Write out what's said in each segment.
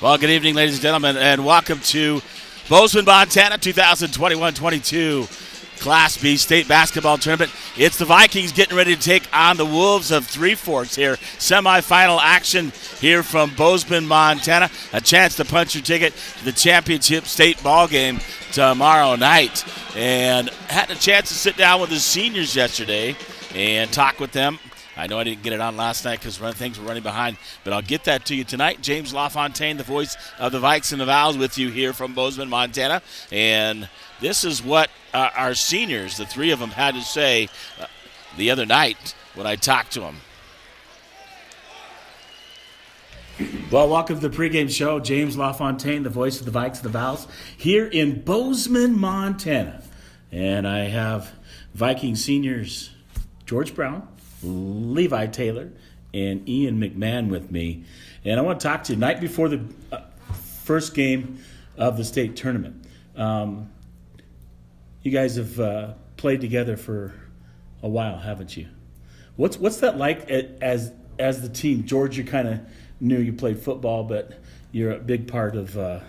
Well, good evening, ladies and gentlemen, and welcome to Bozeman, Montana 2021-22 Class B State Basketball Tournament. It's the Vikings getting ready to take on the Wolves of Three Forks here. Semifinal action here from Bozeman, Montana. A chance to punch your ticket to the championship state ball game tomorrow night. And had a chance to sit down with the seniors yesterday and talk with them. I know I didn't get it on last night because things were running behind, but I'll get that to you tonight. James LaFontaine, the voice of the Vikes and the Vows, with you here from Bozeman, Montana. And this is what our seniors, the three of them, had to say the other night when I talked to them. Well, welcome to the pregame show. James LaFontaine, the voice of the Vikes and the Vows, here in Bozeman, Montana. And I have Viking seniors George Brown, Levi Taylor, and Ian McMahon with me. And I want to talk to you night before the first game of the state tournament. You guys have played together for a while, haven't you? What's that like as the team? George, you kind of knew you played football, but you're a big part of the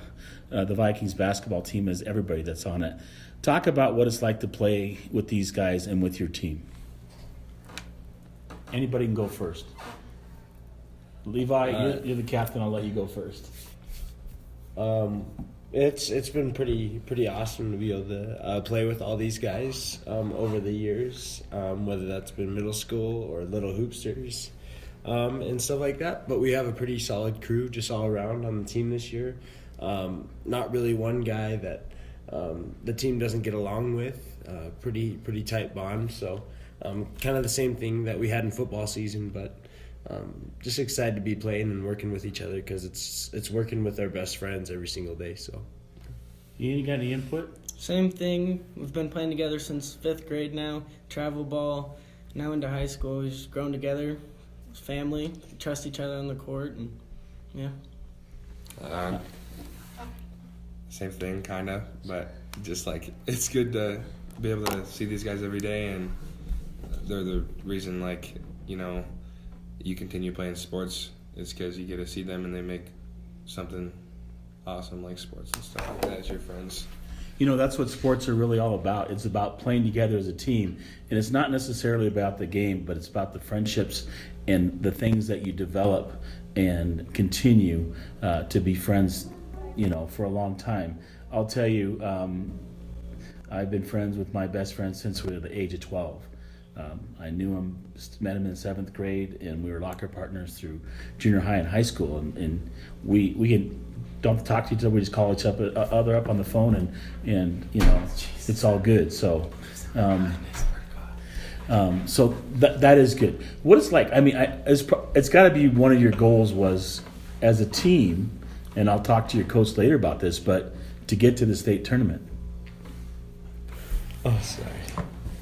Vikings basketball team, as everybody that's on it. Talk about what it's like to play with these guys and with your team. Anybody can go first. Levi, you're the captain. I'll let you go first. It's been pretty awesome to be able to play with all these guys over the years, whether that's been middle school or little hoopsters and stuff like that. But we have a pretty solid crew just all around on the team this year. Not really one guy that the team doesn't get along with. Pretty tight bond. So. Kind of the same thing that we had in football season, but just excited to be playing and working with each other because it's working with our best friends every single day. So, Ian, you got any input? Same thing. We've been playing together since 5th grade now. Travel ball. Now into high school. We've just grown together. It's family. Trust each other on the court, and yeah. Same thing, kind of, but just like it's good to be able to see these guys every day, and they're the reason, you continue playing sports is because you get to see them and they make something awesome like sports and stuff like that as your friends. You know, that's what sports are really all about. It's about playing together as a team. And it's not necessarily about the game, but it's about the friendships and the things that you develop and continue to be friends, for a long time. I'll tell you, I've been friends with my best friend since we were the age of 12. I knew him, met him in 7th grade, and we were locker partners through junior high and high school. And we don't talk to each other. We just call each other up on the phone, and it's all good. So, that is good. What it's like? I mean, it's got to be one of your goals was as a team, and I'll talk to your coach later about this, but to get to the state tournament. Oh, sorry.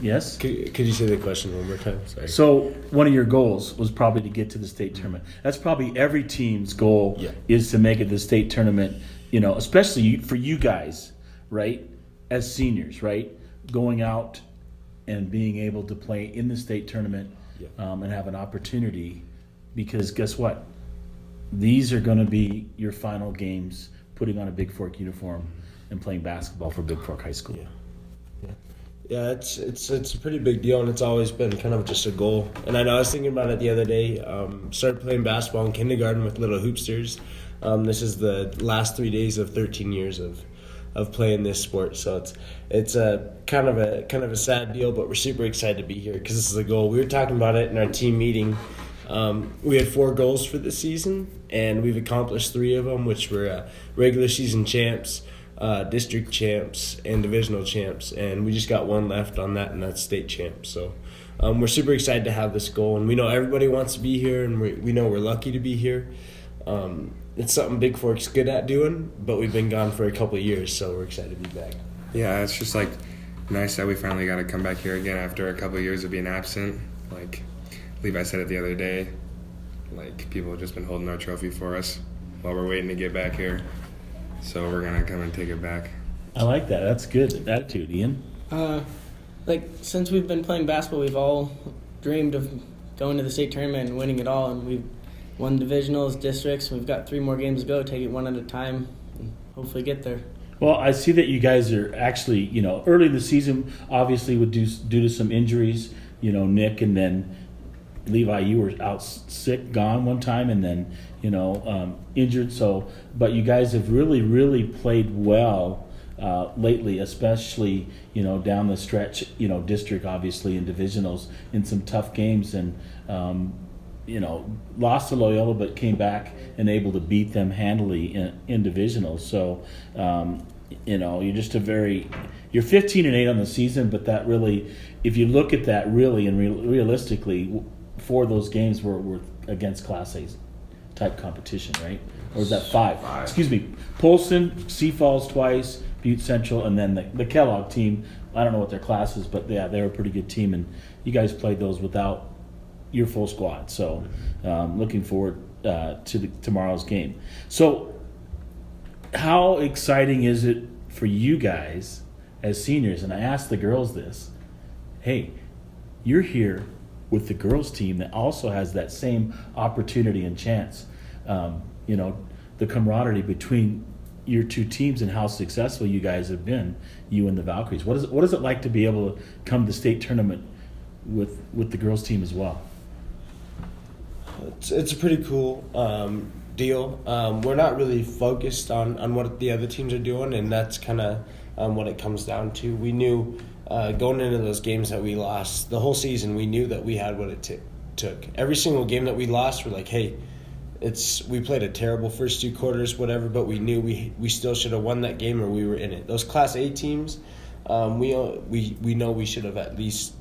Yes? Could you say the question one more time? Sorry. So one of your goals was probably to get to the state tournament. That's probably every team's goal is to make it to the state tournament, especially for you guys, right, as seniors, right, going out and being able to play in the state tournament and have an opportunity because guess what? These are going to be your final games putting on a Bigfork uniform and playing basketball for Bigfork High School. Yeah, it's a pretty big deal, and it's always been kind of just a goal. And I know I was thinking about it the other day. Started playing basketball in kindergarten with little hoopsters. This is the last 3 days of 13 years of playing this sport. So it's a kind of a sad deal, but we're super excited to be here because this is a goal. We were talking about it in our team meeting. We had 4 goals for this season, and we've accomplished 3 of them, which were regular season champs, district champs, and divisional champs, and we just got 1 left on that, and that's state champs. So we're super excited to have this goal, and we know everybody wants to be here, and we know we're lucky to be here. It's something Bigfork's good at doing, but we've been gone for a couple of years, so we're excited to be back. Yeah, it's just nice that we finally got to come back here again after a couple of years of being absent. Like Levi said it the other day, people have just been holding our trophy for us while we're waiting to get back here. So we're going to come and take it back. I like that. That's good attitude, Ian. Since we've been playing basketball, we've all dreamed of going to the state tournament and winning it all, and we've won divisionals, districts. We've got 3 more games to go. Take it one at a time and hopefully get there. Well, I see that you guys are actually, early in the season, obviously, due to some injuries, Nick and then Levi, you were out sick, gone one time, and then, injured. So, but you guys have really, really played well lately, especially, down the stretch, district, obviously, and divisionals in some tough games. And, lost to Loyola, but came back and able to beat them handily in divisionals. So, you're just you're 15-8 on the season, but that really, if you look at that really and realistically, 4 of those games were against Class A type competition, right? Or was that 5? Excuse me. Polson, Sioux Falls twice, Butte Central, and then the Kellogg team. I don't know what their class is, but yeah, they were a pretty good team, and you guys played those without your full squad. So looking forward to tomorrow's game. So how exciting is it for you guys as seniors? And I asked the girls this. Hey, you're here with the girls team that also has that same opportunity and chance. The camaraderie between your 2 teams and how successful you guys have been, you and the Valkyries. What is it like to be able to come to the state tournament with the girls team as well? It's a pretty cool deal. We're not really focused on what the other teams are doing, and that's kind of what it comes down to. We knew going into those games that we lost the whole season, we knew that we had what it took. Every single game that we lost, we're like, hey, we played a terrible first 2 quarters, whatever, but we knew we still should have won that game, or we were in it. Those Class A teams, we know we should have at least,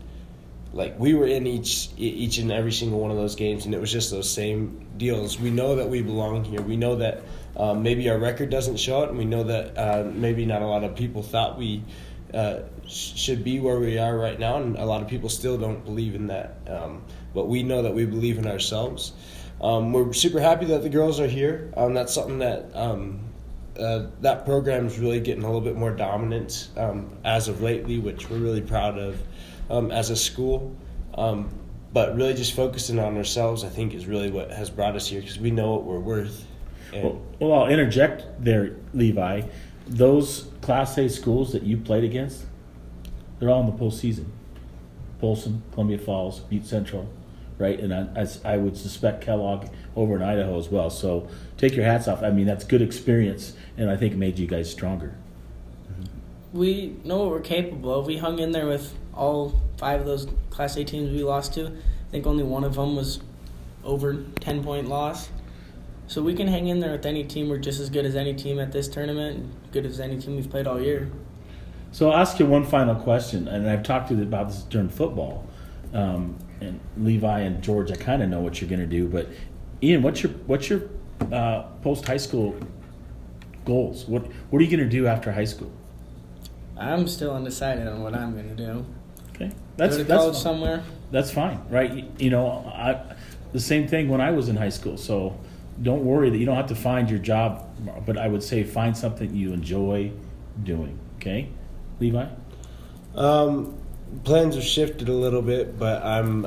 we were in each and every single one of those games, and it was just those same deals. We know that we belong here. We know that maybe our record doesn't show it, and we know that maybe not a lot of people thought we should be where we are right now, and a lot of people still don't believe in that. But we know that we believe in ourselves. We're super happy that the girls are here. That's something that that program is really getting a little bit more dominant as of lately, which we're really proud of as a school. But really just focusing on ourselves, I think, is really what has brought us here, because we know what we're worth. Well, I'll interject there, Levi. Those Class A schools that you played against, they're all in the postseason. Polson, Columbia Falls, Butte Central, right? And I would suspect Kellogg over in Idaho as well. So take your hats off. I mean, that's good experience, and I think it made you guys stronger. We know what we're capable of. We hung in there with all 5 of those Class A teams we lost to. I think only one of them was over 10-point loss. So we can hang in there with any team. We're just as good as any team at this tournament, and good as any team we've played all year. So I'll ask you one final question, and I've talked to you about this during football. And Levi and George, I kind of know what you're going to do, but Ian, what's your post high school goals? What are you going to do after high school? I'm still undecided on what I'm going to do. Okay, Go to college somewhere. That's fine, right? The same thing when I was in high school. So don't worry that you don't have to find your job, but I would say find something you enjoy doing. Okay, Levi. Plans have shifted a little bit, but I'm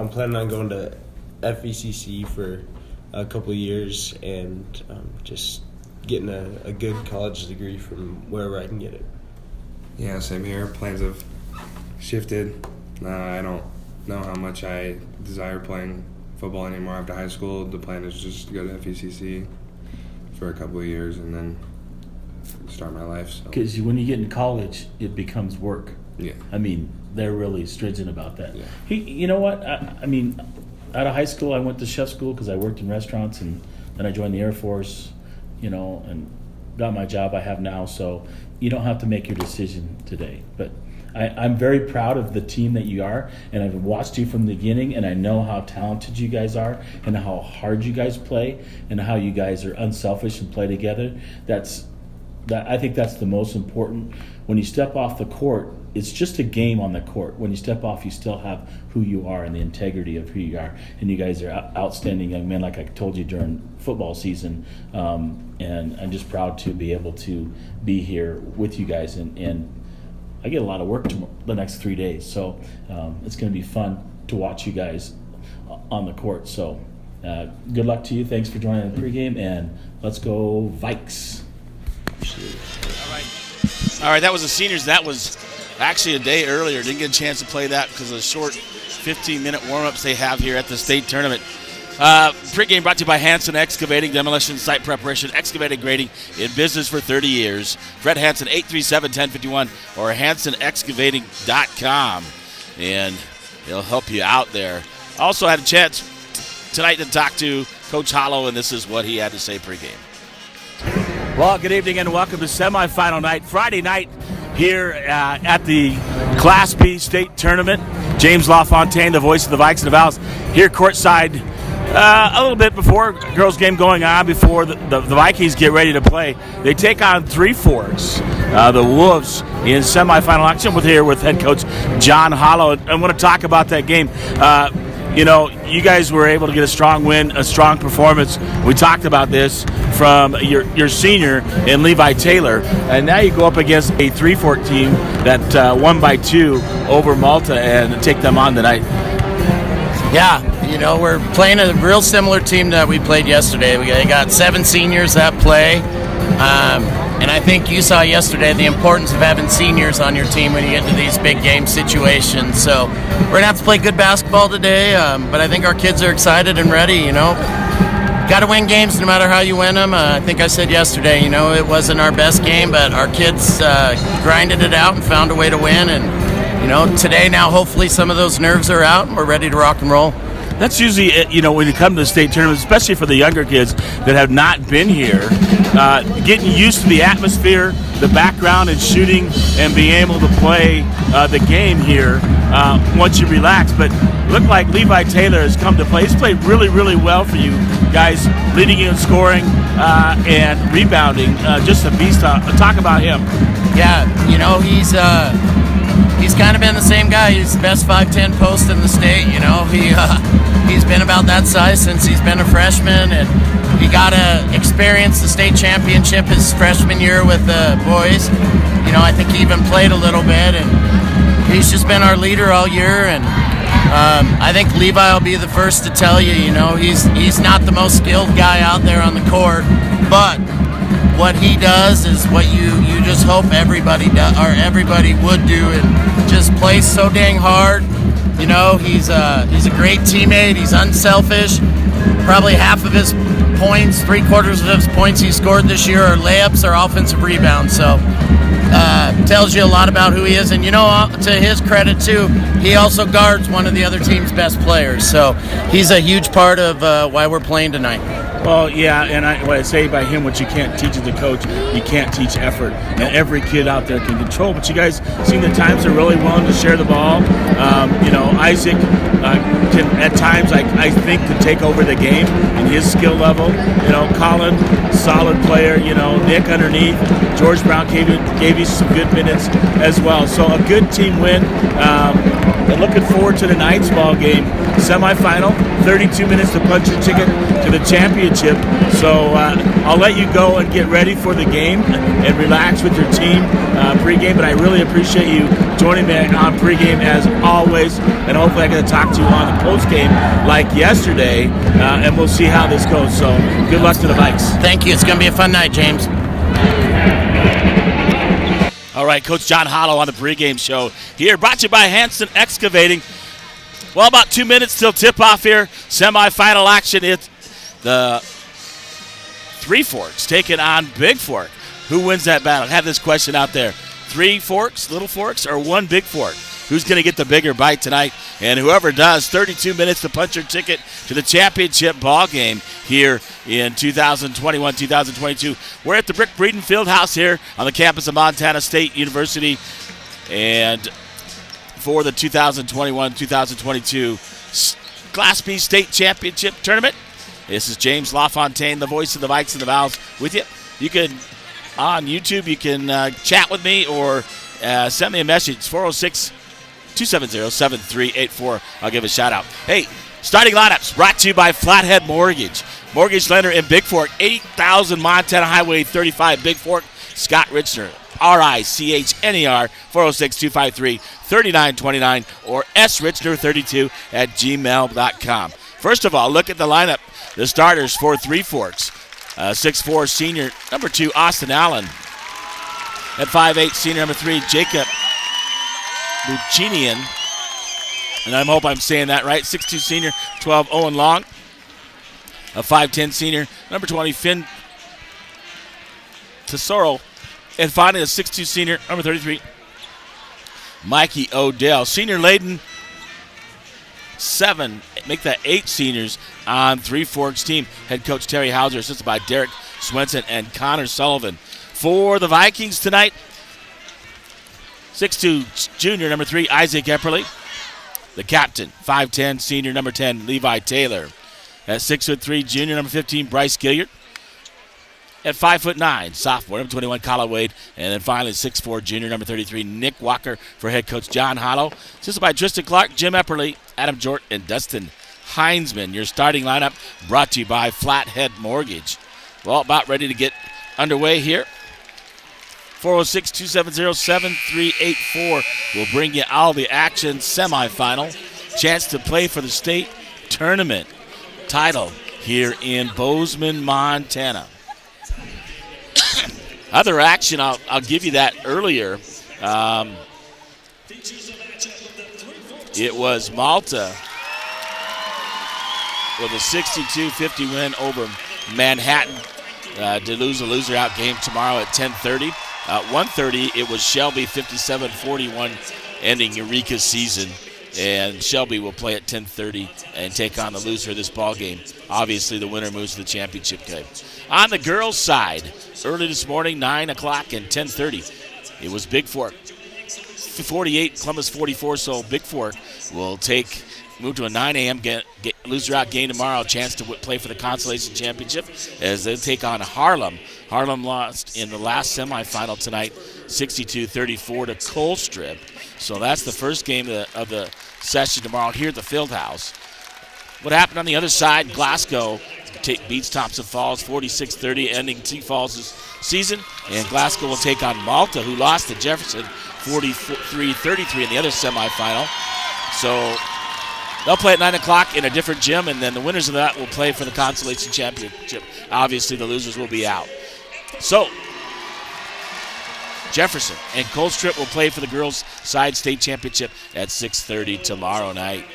planning on going to FECC for a couple of years and just getting a good college degree from wherever I can get it. Yeah, same here. Plans have shifted. I don't know how much I desire playing football anymore after high school. The plan is just to go to FECC for a couple of years and then start my life. Because when you get in college, it becomes work. Yeah. I mean, they're really stringent about that. Yeah. Hey, you know what? I mean, out of high school, I went to chef school because I worked in restaurants, and then I joined the Air Force, and got my job I have now. So you don't have to make your decision today. But I'm very proud of the team that you are, and I've watched you from the beginning, and I know how talented you guys are and how hard you guys play and how you guys are unselfish and play together. I think that's the most important. When you step off the court, it's just a game on the court. When you step off, you still have who you are and the integrity of who you are. And you guys are outstanding young men, like I told you during football season. And I'm just proud to be able to be here with you guys. And I get a lot of work the next 3 days. So it's going to be fun to watch you guys on the court. So Good luck to you. Thanks for joining the pregame, and let's go Vikes. All right, that was the seniors. That was actually a day earlier. Didn't get a chance to play that because of the short 15-minute warm-ups they have here at the state tournament. Pregame brought to you by Hanson Excavating, Demolition, Site Preparation, Excavating, Grading, in business for 30 years. Fred Hanson, 837-1051, or hansonexcavating.com, and he'll help you out there. Also had a chance tonight to talk to Coach Hollow, and this is what he had to say pregame. Well, good evening and welcome to semifinal night, Friday night here at the Class B state tournament. James LaFontaine, the voice of the Vikes and the Vals, here courtside a little bit before girls' game going on, before the Vikings get ready to play. They take on Three Forks, the Wolves, in semifinal action with head coach John Hollow. I want to talk about that game. You guys were able to get a strong win, a strong performance. We talked about this from your senior in Levi Taylor, and now you go up against a Three Fork team that won by 2 over Malta and take them on tonight. Yeah, we're playing a real similar team that we played yesterday. We got 7 seniors that play, and I think you saw yesterday the importance of having seniors on your team when you get into these big game situations. So we're going to have to play good basketball today, but I think our kids are excited and ready, Got to win games no matter how you win them. I think I said yesterday, it wasn't our best game, but our kids grinded it out and found a way to win. And, today now hopefully some of those nerves are out and we're ready to rock and roll. That's usually, when you come to the state tournament, especially for the younger kids that have not been here, getting used to the atmosphere, the background and shooting, and being able to play the game here once you relax. But look like Levi Taylor has come to play. He's played really, really well for you guys, leading you in scoring and rebounding. Just a beast. Talk about him. Yeah, he's kind of been the same guy. He's the best 5'10" post in the state. He's been about that size since he's been a freshman, and he got to experience the state championship his freshman year with the boys. I think he even played a little bit, and he's just been our leader all year. And I think Levi will be the first to tell you, he's not the most skilled guy out there on the court, but what he does is what you just hope everybody does, or everybody would do, and just plays so dang hard. He's a great teammate. He's unselfish. Probably half of his points, 3/4 of his points he scored this year are layups or offensive rebounds. So tells you a lot about who he is. And to his credit too, he also guards one of the other team's best players. So he's a huge part of why we're playing tonight. Well, yeah, and what I say by him, what you can't teach as a coach, you can't teach effort. And every kid out there can control. But you guys seem the times are really willing to share the ball. Isaac can, at times, I think, can take over the game in his skill level. Colin, solid player. Nick underneath. George Brown gave you some good minutes as well. So a good team win. And looking forward to tonight's ball game. Semifinal, 32 minutes to punch your ticket to the championship. So I'll let you go and get ready for the game and relax with your team pregame. But I really appreciate you joining me on pregame as always. And hopefully I get to talk to you on the postgame like yesterday. And we'll see how this goes. So good luck to the Vikes. Thank you. It's going to be a fun night, James. All right, Coach John Hollow on the pregame show here, brought to you by Hanson Excavating. Well, about 2 minutes till tip-off here. Semifinal action. It's the Three Forks taking on Bigfork. Who wins that battle? I have this question out there. 3 forks, little forks, or 1 big fork? Who's going to get the bigger bite tonight? And whoever does, 32 minutes to punch your ticket to the championship ball game here in 2021-2022. We're at the Brick Breeden Fieldhouse here on the campus of Montana State University. And for the 2021-2022 Class B State Championship Tournament, this is James LaFontaine, the voice of the Vikes and the Vals, with you. You can, on YouTube, you can chat with me or send me a message, 406-270-7384. I'll give a shout out. Hey, starting lineups brought to you by Flathead Mortgage. Mortgage lender in Bigfork, 80,000 Montana Highway 35, Bigfork. Scott Richner, RICHNER, 406-253-3929 or srichner32@gmail.com. First of all, look at the lineup. The starters for Three Forks. 6'4", senior, number 2, Austin Allen. At 5'8", senior, number 3, Jacob Buchinian. And I hope I'm saying that right. 6'2", senior, 12, Owen Long. A 5'10", senior, number 20, Finn Tesoro. And finally, a 6'2", senior, number 33, Mikey Odell. Senior laden, 7. Make that 8 seniors on Three Forks team. Head coach Terry Hauser, assisted by Derek Swenson and Connor Sullivan. For the Vikings tonight, 6'2", junior, number 3, Isaac Epperly. The captain, 5'10", senior, number 10, Levi Taylor. At 6'3", junior, number 15, Bryce Gilliard. At 5'9", sophomore, number 21, Colin Wade. And then finally, 6'4", junior, number 33, Nick Walker for head coach John Hollow. Assisted by Tristan Clark, Jim Epperly, Adam Jort, and Dustin Heinzman. Your starting lineup brought to you by Flathead Mortgage. Well, about ready to get underway here. 406-270-7384 will bring you all the action. Semifinal. Chance to play for the state tournament title here in Bozeman, Montana. Other action, I'll give you that earlier. It was Malta with a 62-50 win over Manhattan. To lose a loser-out game tomorrow at 10:30. 1:30, it was Shelby 57-41, ending Eureka's season. And Shelby will play at 10:30 and take on the loser of this ball game. Obviously, the winner moves to the championship game. On the girls' side, early this morning, 9 o'clock and 10:30, it was Bigfork 48, Columbus 44. So Bigfork will move to a 9 a.m. loser-out game tomorrow. A chance to play for the consolation championship as they take on Harlem. Harlem lost in the last semifinal tonight, 62-34 to Colstrip. So that's the first game of the session tomorrow here at the Fieldhouse. What happened on the other side? Glasgow beats Thompson Falls 46-30, ending T Falls' season. And Glasgow will take on Malta, who lost to Jefferson 43-33 in the other semifinal. So they'll play at 9 o'clock in a different gym, and then the winners of that will play for the consolation championship. Obviously, the losers will be out. So Jefferson and Colstrip will play for the girls' side state championship at 6:30 tomorrow night.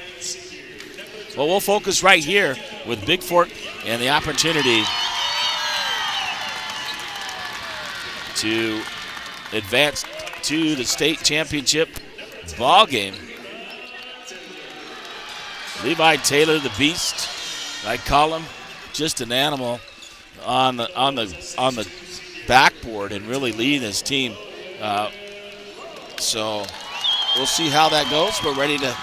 Well, we'll focus right here with Bigfork and the opportunity to advance to the state championship ball game. Levi Taylor, the beast, I call him, just an animal on the backboard and really leading his team. So we'll see how that goes. We're ready to.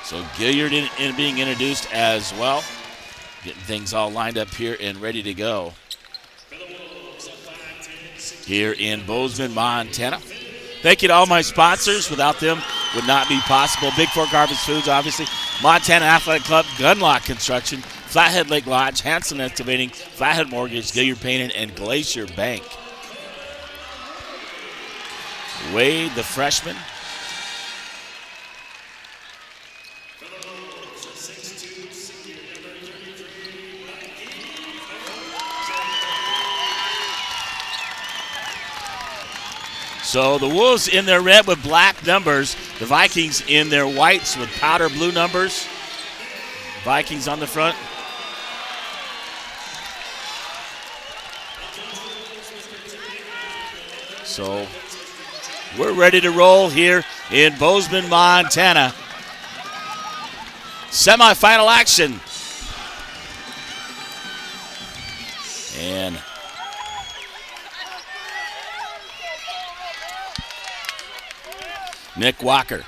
So Gilliard being introduced as well. Getting things all lined up here and ready to go here in Bozeman, Montana. Thank you to all my sponsors. Without them, would not be possible. Bigfork Harvest Foods, obviously. Montana Athletic Club, Gunlock Construction, Flathead Lake Lodge, Hanson Excavating, Flathead Mortgage, Gilliard Painting, and Glacier Bank. Wade, the freshman. So the Wolves in their red with black numbers. The Vikings in their whites with powder blue numbers. Vikings on the front. So we're ready to roll here in Bozeman, Montana. Semifinal action. And Nick Walker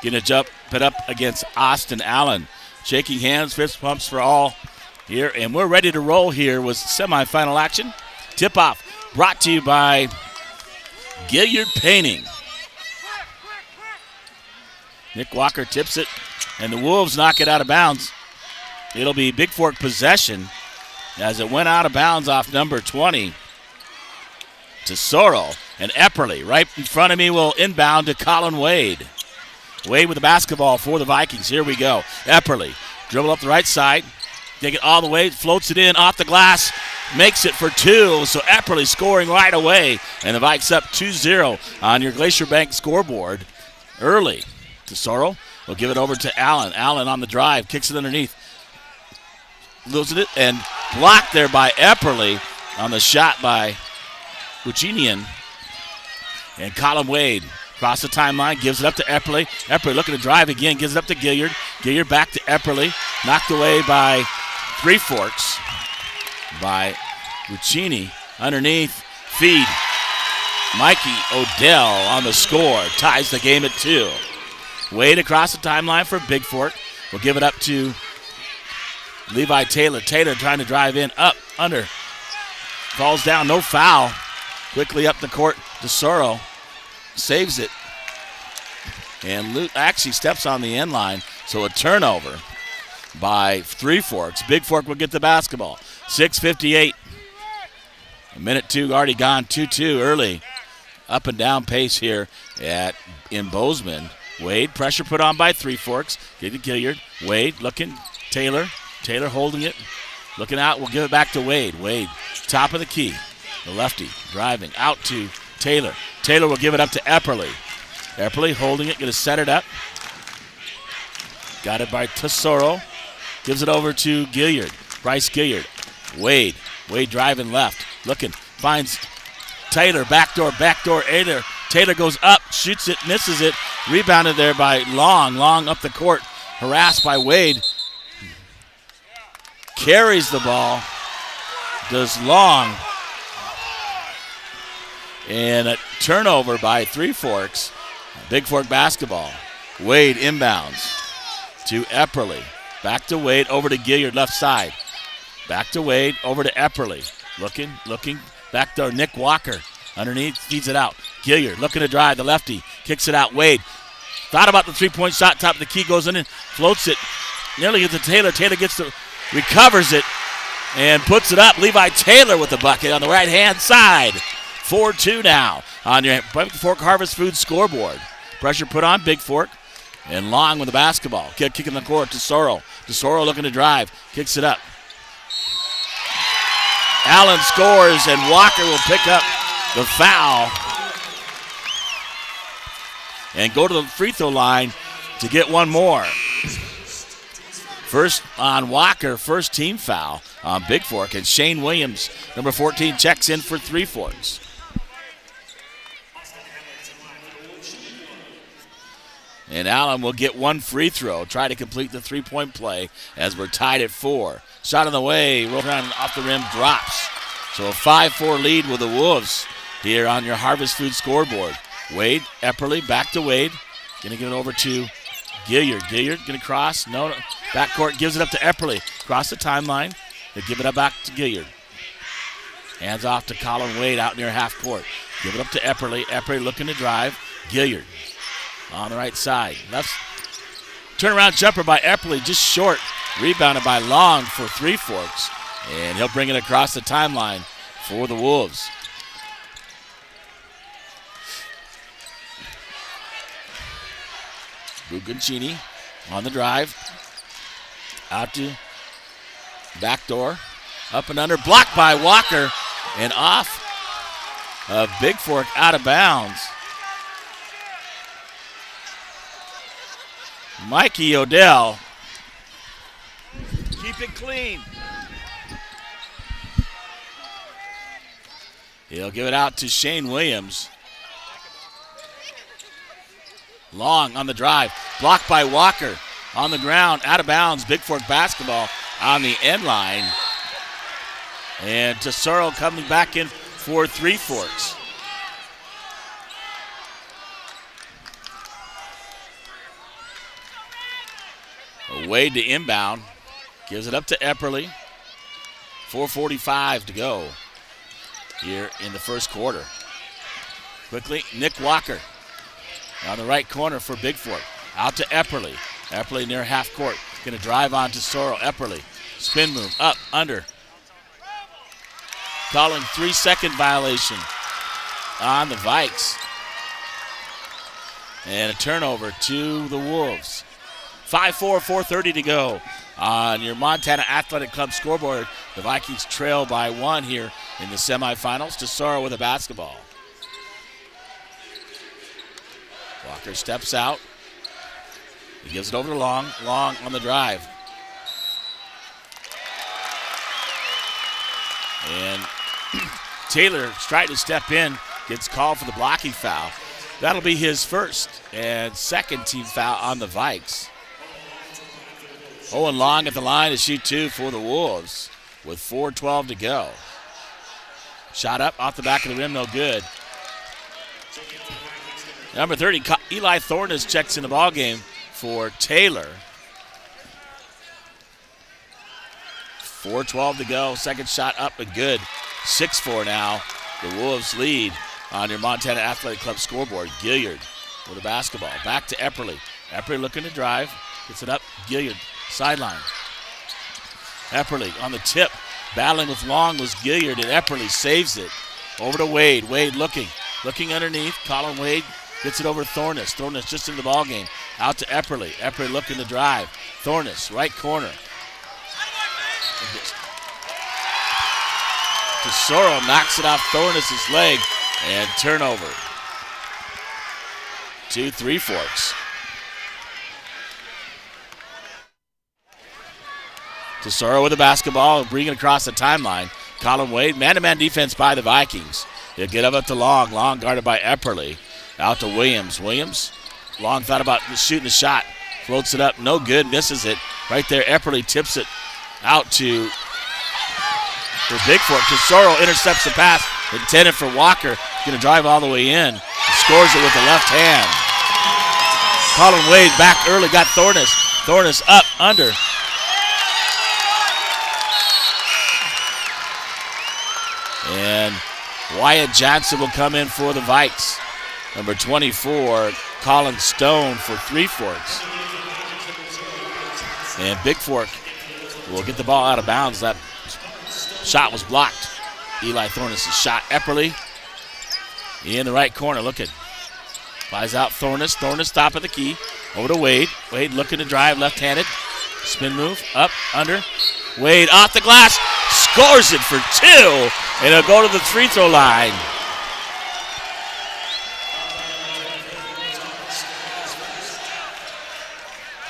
getting a jump put up against Austin Allen. Shaking hands, fist pumps for all here. And we're ready to roll here with semifinal action. Tip-off brought to you by Gilliard Painting. Nick Walker tips it, and the Wolves knock it out of bounds. It'll be Bigfork possession as it went out of bounds off number 20. Tesoro and Epperly right in front of me will inbound to Colin Wade. Wade with the basketball for the Vikings. Here we go. Epperly dribble up the right side. Take it all the way. Floats it in off the glass. Makes it for two. So Epperly scoring right away. And the Vikes up 2-0 on your Glacier Bank scoreboard early. Tesoro will give it over to Allen. Allen on the drive. Kicks it underneath. Loses it and blocked there by Epperly on the shot by Uchinian. And Colin Wade across the timeline, gives it up to Epperly. Epperly looking to drive again, gives it up to Gilliard. Gilliard back to Epperly. Knocked away by Three Forks by Lucchini. Underneath, feed. Mikey Odell on the score. Ties the game at 2. Wade across the timeline for Bigfork. We'll give it up to Levi Taylor. Taylor trying to drive in, up, under. Falls down, no foul. Quickly up the court to Soro. Saves it. And Luke actually steps on the end line. So a turnover by Three Forks. Bigfork will get the basketball. 6:58. A minute 2 already gone. 2-2 early. Up and down pace here in Bozeman. Wade, pressure put on by Three Forks. Get to Gilliard. Wade looking. Taylor. Taylor holding it. Looking out. We'll give it back to Wade. Wade, top of the key. The lefty driving out to Taylor. Taylor will give it up to Epperly. Epperly holding it, going to set it up. Got it by Tesoro. Gives it over to Gilliard. Bryce Gilliard. Wade. Wade driving left. Looking. Finds Taylor. Backdoor. Taylor. Taylor goes up. Shoots it. Misses it. Rebounded there by Long. Long up the court. Harassed by Wade. Carries the ball. Does Long. And a turnover by Three Forks. Bigfork basketball. Wade inbounds to Epperly. Back to Wade, over to Gilliard, left side. Back to Wade, over to Epperly. Looking. Back there, Nick Walker. Underneath, feeds it out. Gilliard looking to drive, the lefty. Kicks it out, Wade. Thought about the three-point shot, top of the key, goes in and floats it. Nearly gets to Taylor. Taylor recovers it and puts it up. Levi Taylor with the bucket on the right-hand side. 4-2 now on your Bigfork Harvest Food scoreboard. Pressure put on Bigfork. And Long with the basketball. Kicking the court to Soro. Soro looking to drive. Kicks it up. Allen scores, and Walker will pick up the foul and go to the free throw line to get one more. First on Walker, first team foul on Bigfork. And Shane Williams, number 14, checks in for Three Forks. And Allen will get one free throw, try to complete the three-point play as we're tied at 4. Shot on the way, roll around off the rim, drops. So a 5-4 lead with the Wolves here on your Harvest Food scoreboard. Wade, Epperly, back to Wade. Gonna give it over to Gilliard. Gilliard gonna cross, no. Backcourt gives it up to Epperly. Cross the timeline, they give it up back to Gilliard. Hands off to Colin Wade out near half court. Give it up to Epperly. Epperly looking to drive. Gilliard on the right side. Left turnaround jumper by Epperly, just short. Rebounded by Long for Three Forks. And he'll bring it across the timeline for the Wolves. Bucancini on the drive. Out to backdoor. Up and under. Blocked by Walker. And off of Bigfork, out of bounds. Mikey Odell. Keep it clean. He'll give it out to Shane Williams. Long on the drive. Blocked by Walker. On the ground, out of bounds. Bigfork basketball on the end line. And Tesoro coming back in for Three Forks. Wade to inbound. Gives it up to Epperly. 4:45 to go here in the first quarter. Quickly, Nick Walker on the right corner for Bigfork. Out to Epperly. Epperly near half court. Going to drive on to Soro. Epperly. Spin move. Up, under. Calling 3-second violation on the Vikes. And a turnover to the Wolves. 5-4, 4:30 to go on your Montana Athletic Club scoreboard. The Vikings trail by 1 here in the semifinals. Tesoro with a basketball. Walker steps out. He gives it over to Long. Long on the drive. And Taylor trying to step in, gets called for the blocking foul. That'll be his first and second team foul on the Vikes. Owen Long at the line to shoot 2 for the Wolves with 4:12 to go. Shot up off the back of the rim, no good. Number 30, Eli Thornus checks in the ballgame for Taylor. 4:12 to go. Second shot up and good. 6-4 now. The Wolves lead on your Montana Athletic Club scoreboard. Gilliard with a basketball. Back to Epperly. Epperly looking to drive. Gets it up. Gilliard sideline. Epperly on the tip. Battling with Long was Gilliard, and Epperly saves it. Over to Wade. Wade looking underneath. Colin Wade gets it over to Thornus. Thornus just in the ballgame. Out to Epperly. Epperly looking to drive. Thornus, right corner. Tesoro knocks it off Thornus' leg, and turnover to Three Forks. Tesoro with the basketball, bringing it across the timeline. Colin Wade, man-to-man defense by the Vikings. He'll get up to Long. Long guarded by Epperly. Out to Williams. Williams, Long thought about shooting the shot. Floats it up, no good, misses it. Right there, Epperly tips it out to Bigfork. Tesoro intercepts the pass, intended for Walker. Going to drive all the way in. Scores it with the left hand. Colin Wade back early, got Thornus. Thornus up, under. And Wyatt Johnson will come in for the Vikes. Number 24, Colin Stone for Three Forks. And Bigfork will get the ball out of bounds. That shot was blocked. Eli Thornus' shot. Epperly in the right corner looking. Flies out Thornus. Thornus top of the key. Over to Wade. Wade looking to drive left-handed. Spin move. Up, under. Wade off the glass. Scores it for 2. And he'll go to the free throw line.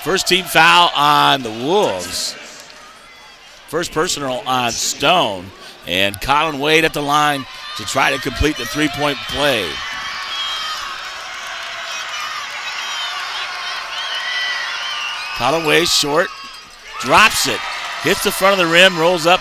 First team foul on the Wolves. First personal on Stone. And Colin Wade at the line to try to complete the three-point play. Colin Wade short. Drops it. Hits the front of the rim. Rolls up.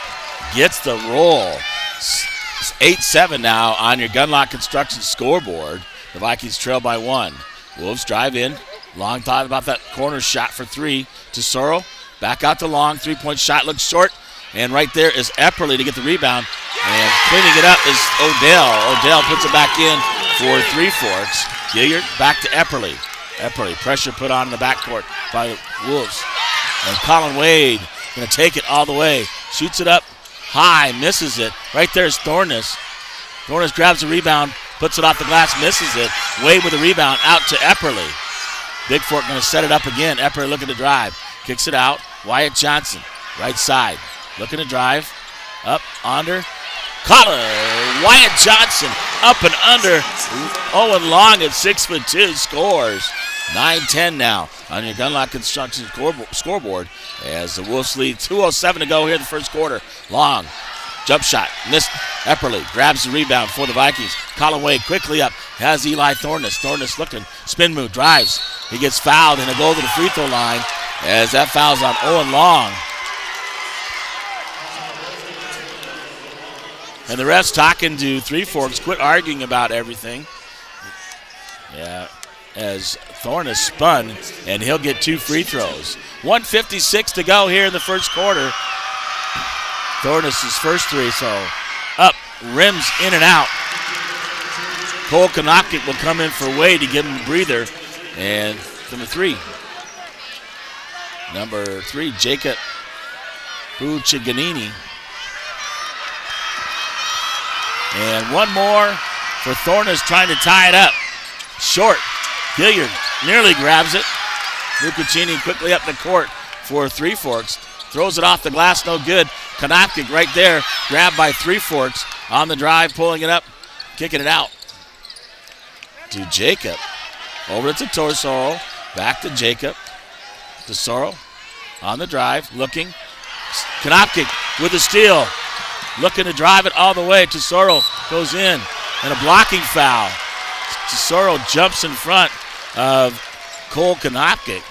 Gets the roll. It's 8-7 now on your Gunlock Construction scoreboard. The Vikings trail by 1. Wolves drive in. Long thought about that corner shot for 3. Tesoro back out to Long. Three-point shot looks short. And right there is Epperly to get the rebound. And cleaning it up is Odell. Odell puts it back in for Three Forks. Gilliard back to Epperly. Epperly, pressure put on in the backcourt by the Wolves. And Colin Wade going to take it all the way. Shoots it up high, misses it. Right there is Thornus. Thornus grabs the rebound, puts it off the glass, misses it. Wade with the rebound, out to Epperly. Bigfork going to set it up again. Epperly looking to drive. Kicks it out. Wyatt Johnson, right side. Looking to drive. Up, under. Wyatt Johnson, up and under. Owen Long at 6'2", scores. 9-10 now on your Gunlock Construction scoreboard as the Wolves lead. 2:07 to go here in the first quarter. Long, jump shot, missed. Epperly grabs the rebound for the Vikings. Colin Wade quickly up, has Eli Thornus. Thornus looking, spin move, drives. He gets fouled and he'll go to the free throw line as that foul's on Owen Long. And the refs talking to Three Forks, quit arguing about everything. Yeah, as Thornus spun, and he'll get 2 free throws. 1:56 to go here in the first quarter. Thornus' first 3, so up, rims in and out. Cole Konopkik will come in for Wade to give him a breather. And number 3, Jacob Bucciganini. And one more for Thornus trying to tie it up. Short. Hilliard nearly grabs it. Lucaccini quickly up the court for Three Forks. Throws it off the glass, no good. Konopkic right there, grabbed by Three Forks on the drive, pulling it up, kicking it out to Jacob. Over to Tesoro, back to Jacob. Tesoro on the drive, looking. Konopkic with a steal, looking to drive it all the way. Tesoro goes in, and a blocking foul. Tesoro jumps in front of Cole Konopkic,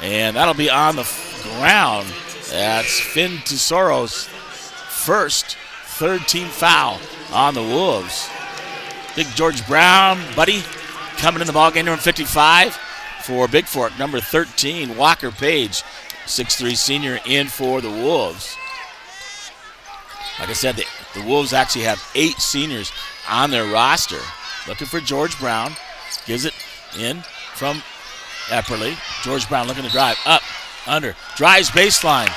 and that'll be on the ground. That's Finn Tesoro's first third-team foul on the Wolves. Big George Brown, buddy, coming in the ballgame, number 55 for Bigfork. Number 13, Walker Page, 6'3 senior, in for the Wolves. Like I said, the Wolves actually have 8 seniors on their roster. Looking for George Brown. Gives it in from Epperly. George Brown looking to drive up, under, drives baseline.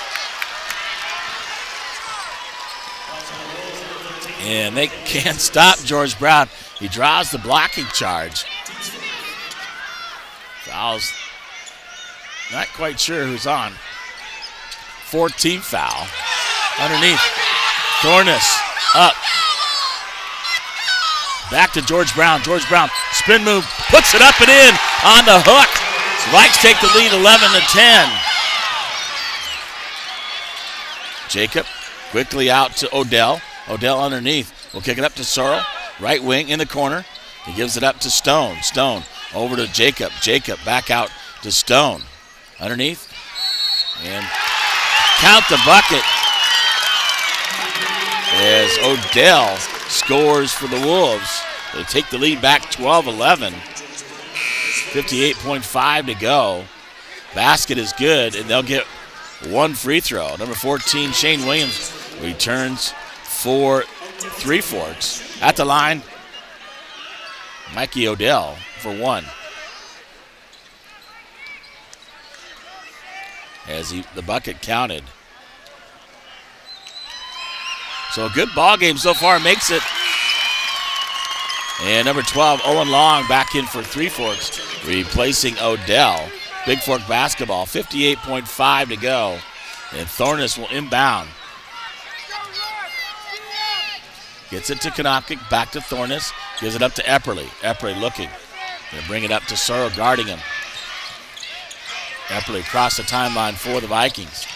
And they can't stop George Brown. He draws the blocking charge. Fouls. Not quite sure who's on. 14th foul. Underneath. Thornus up. Back to George Brown. George Brown, spin move, puts it up and in on the hook. Vikes take the lead 11-10. Jacob quickly out to Odell. Odell underneath. Will kick it up to Sorrell. Right wing in the corner. He gives it up to Stone. Stone over to Jacob. Jacob back out to Stone. Underneath. And count the bucket as Odell scores for the Wolves. They take the lead back 12-11. 58.5 to go. Basket is good, and they'll get one free throw. Number 14, Shane Williams, returns for Three Forks. At the line, Mikey Odell for one. As the bucket counted. So a good ball game so far, makes it. And number 12, Owen Long, back in for Three Forks, replacing Odell. Bigfork basketball, 58.5 to go. And Thornus will inbound. Gets it to Konopkic, back to Thornus. Gives it up to Epperly. Epperly looking. Gonna bring it up to Sorrow, guarding him. Epperly across the timeline for the Vikings.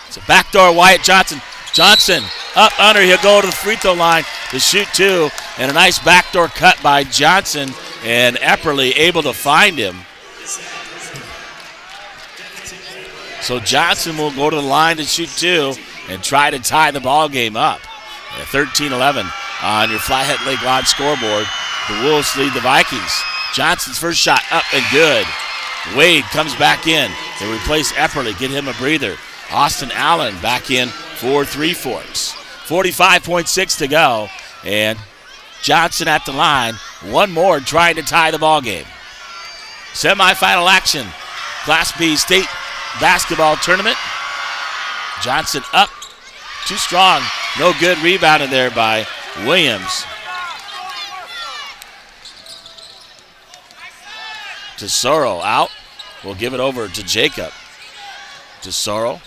It's a backdoor, Wyatt Johnson. Johnson up under, he'll go to the free throw line to shoot two, and a nice backdoor cut by Johnson, and Epperly able to find him. So Johnson will go to the line to shoot two and try to tie the ball game up. At 13-11 on your Flathead Lake Lodge scoreboard. The Wolves lead the Vikings. Johnson's first shot up and good. Wade comes back in. They replace Epperly, get him a breather. Austin Allen back in for Three Forks. 45.6 to go, and Johnson at the line. One more trying to tie the ball game. Semifinal action. Class B state basketball tournament. Johnson up, too strong. No good, rebounded there by Williams. Tesoro out. We'll give it over to Jacob. Tesoro.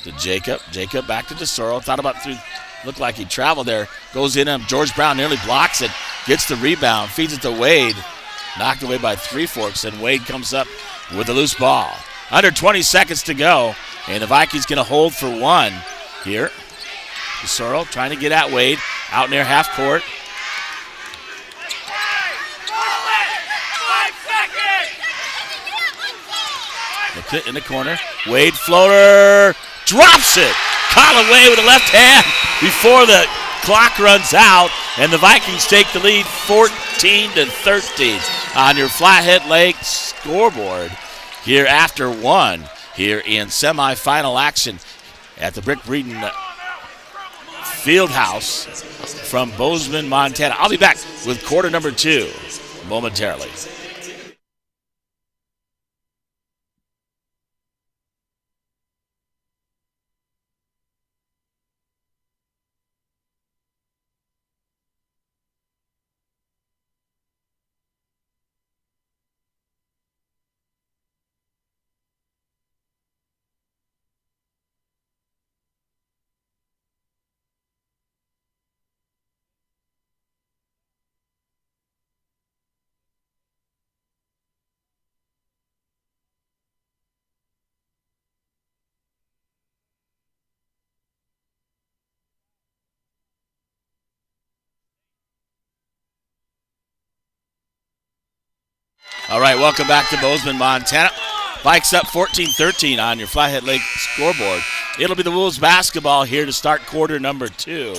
To Jacob. Jacob back to Tesoro. Thought about three. Looked like he traveled there. Goes in. George Brown nearly blocks it. Gets the rebound. Feeds it to Wade. Knocked away by Three Forks. And Wade comes up with a loose ball. Under 20 seconds to go. And the Vikings going to hold for one here. Tesoro trying to get at Wade. Out near half court. In the corner. Wade floater. Drops it. Conaway with the left hand before the clock runs out. And the Vikings take the lead 14-13 on your Flathead Lake scoreboard here after one here in semifinal action at the Brick Breeden Fieldhouse from Bozeman, Montana. I'll be back with quarter number 2 momentarily. All right, welcome back to Bozeman, Montana. Vikes up 14-13 on your Flathead Lake scoreboard. It'll be the Wolves basketball here to start quarter number 2.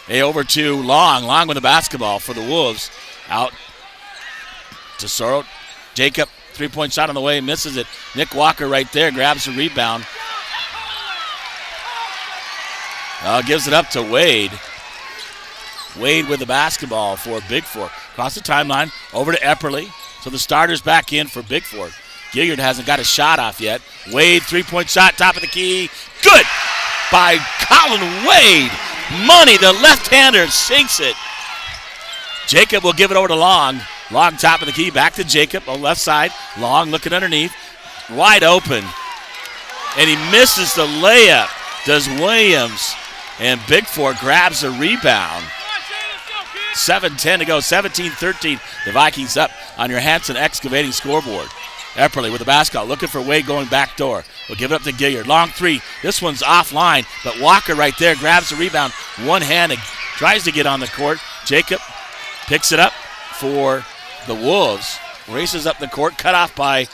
Hey, over to Long. Long with the basketball for the Wolves. Out to Sorrow. Jacob, three-point shot on the way, misses it. Nick Walker right there grabs the rebound. Gives it up to Wade. Wade with the basketball for Bigfork. Across the timeline, over to Epperly. So the starter's back in for Bigfork. Gilliard hasn't got a shot off yet. Wade, three-point shot, top of the key. Good by Colin Wade. Money, the left-hander sinks it. Jacob will give it over to Long. Long top of the key, back to Jacob on left side. Long looking underneath, wide open. And he misses the layup, does Williams. And Bigfork grabs a rebound. 7:10 to go, 17-13. The Vikings up on your Hanson Excavating scoreboard. Epperly with the basketball, looking for Wade going back door. We'll give it up to Gilliard. Long three. This one's offline, but Walker right there grabs the rebound. One-handed, tries to get on the court. Jacob picks it up for the Wolves. Races up the court, cut off by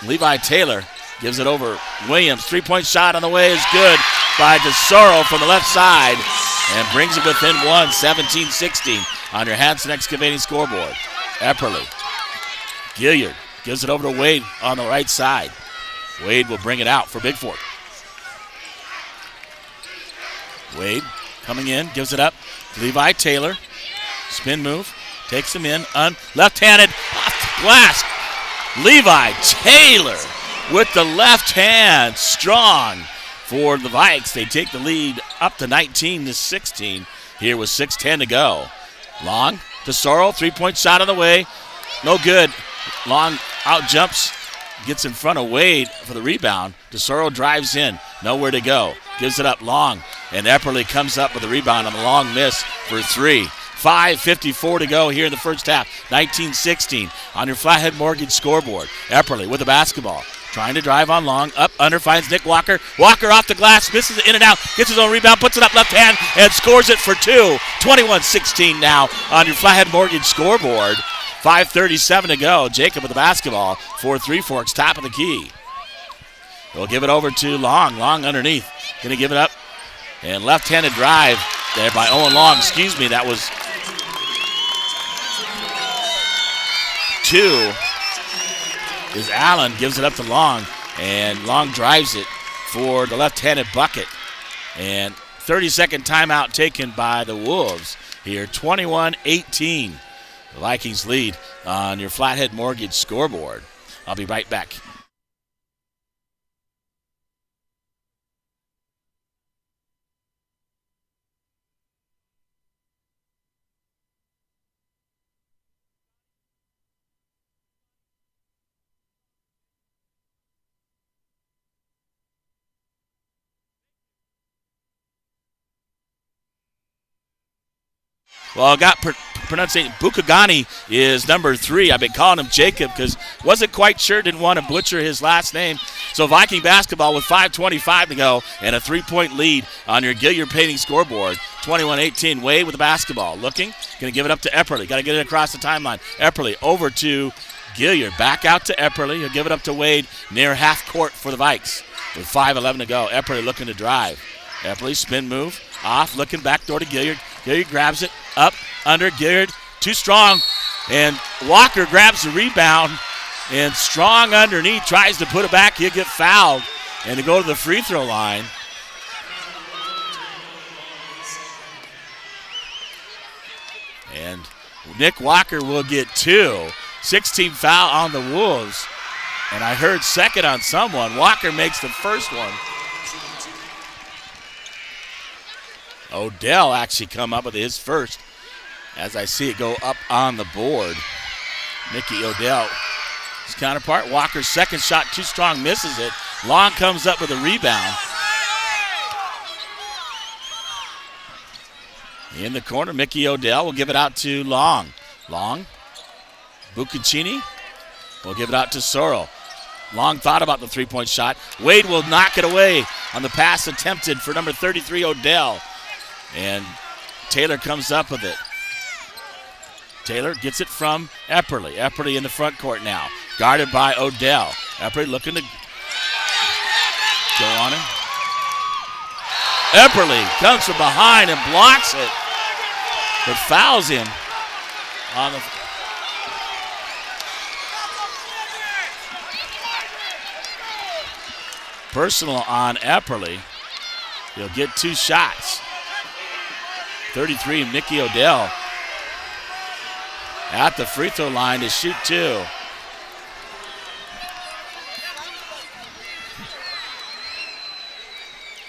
Levi Taylor. Gives it over Williams. Three-point shot on the way is good by DeSoro from the left side and brings it within one, 17-16 on your Hanson Excavating scoreboard. Epperly. Gilliard gives it over to Wade on the right side. Wade will bring it out for Bigfork. Wade coming in, gives it up. Levi Taylor. Spin move. Takes him in. Left-handed off the glass. Levi Taylor with the left hand. Strong for the Vikes. They take the lead up to 19-16 here with 6:10 to go. Long to Sorrell. Three-point shot on the way. No good. Long out jumps, gets in front of Wade for the rebound. DeSoro drives in, nowhere to go. Gives it up Long, and Epperly comes up with a rebound on the long miss for three. 5:54 to go here in the first half. 19-16 on your Flathead Mortgage scoreboard. Epperly with the basketball. Trying to drive on Long. Up, under, finds Nick Walker. Walker off the glass, misses it in and out. Gets his own rebound, puts it up left hand, and scores it for two. 21-16 now on your Flathead Mortgage scoreboard. 5:37 to go. Jacob with the basketball for Three Forks, top of the key. We'll give it over to Long. Long underneath. Going to give it up. And left-handed drive there by Owen Long. Excuse me, that was two. Is Allen, gives it up to Long. And Long drives it for the left-handed bucket. And 30-second timeout taken by the Wolves here. 21-18. The Vikings lead on your Flathead Mortgage scoreboard. I'll be right back. Well, I got pronunciation. Bukagani is number 3. I've been calling him Jacob because wasn't quite sure, didn't want to butcher his last name. So Viking basketball with 5:25 to go and a 3-point lead on your Gilliard Painting scoreboard. 21-18. Wade with the basketball. Looking. Going to give it up to Epperly. Got to get it across the timeline. Epperly over to Gilliard. Back out to Epperly. He'll give it up to Wade near half court for the Vikes with 5:11 to go. Epperly looking to drive. Epperly spin move. Off. Looking back door to Gilliard. Gilliard grabs it. Up, under, Gilliard, too strong. And Walker grabs the rebound. And Strong underneath, tries to put it back. He'll get fouled. And to go to the free throw line. And Nick Walker will get 2. 16 foul on the Wolves. And I heard second on someone. Walker makes the first one. Odell actually come up with his first as I see it go up on the board. Mickey Odell, his counterpart. Walker's second shot, too strong, misses it. Long comes up with a rebound. In the corner, Mickey Odell will give it out to Long. Long. Buccaccini will give it out to Sorrell. Long thought about the three-point shot. Wade will knock it away on the pass attempted for number 33, Odell. And Taylor comes up with it. Taylor gets it from Epperly. Epperly in the front court now, guarded by Odell. Epperly looking to go on him. Epperly comes from behind and blocks it, but fouls him on the. Personal on Epperly. He'll get 2 shots. 33, Mickey Odell at the free throw line to shoot 2.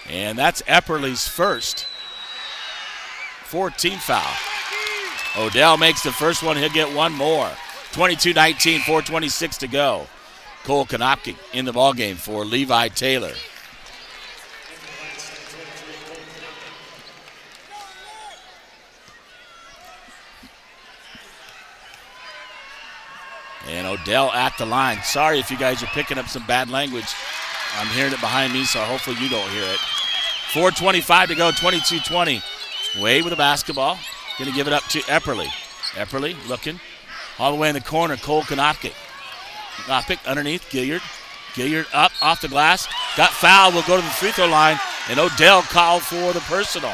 And that's Epperly's first 14 foul. Odell makes the first one. He'll get 1 more. 22-19, 4:26 to go. Cole Konopka in the ballgame for Levi Taylor. And Odell at the line. Sorry if you guys are picking up some bad language. I'm hearing it behind me, so hopefully you don't hear it. 4:25 to go, 22-20. Wade with the basketball. Going to give it up to Epperly. Epperly looking all the way in the corner. Cole Konopka. Konopka underneath Gilliard. Gilliard up off the glass. Got fouled. Will go to the free throw line. And Odell called for the personal.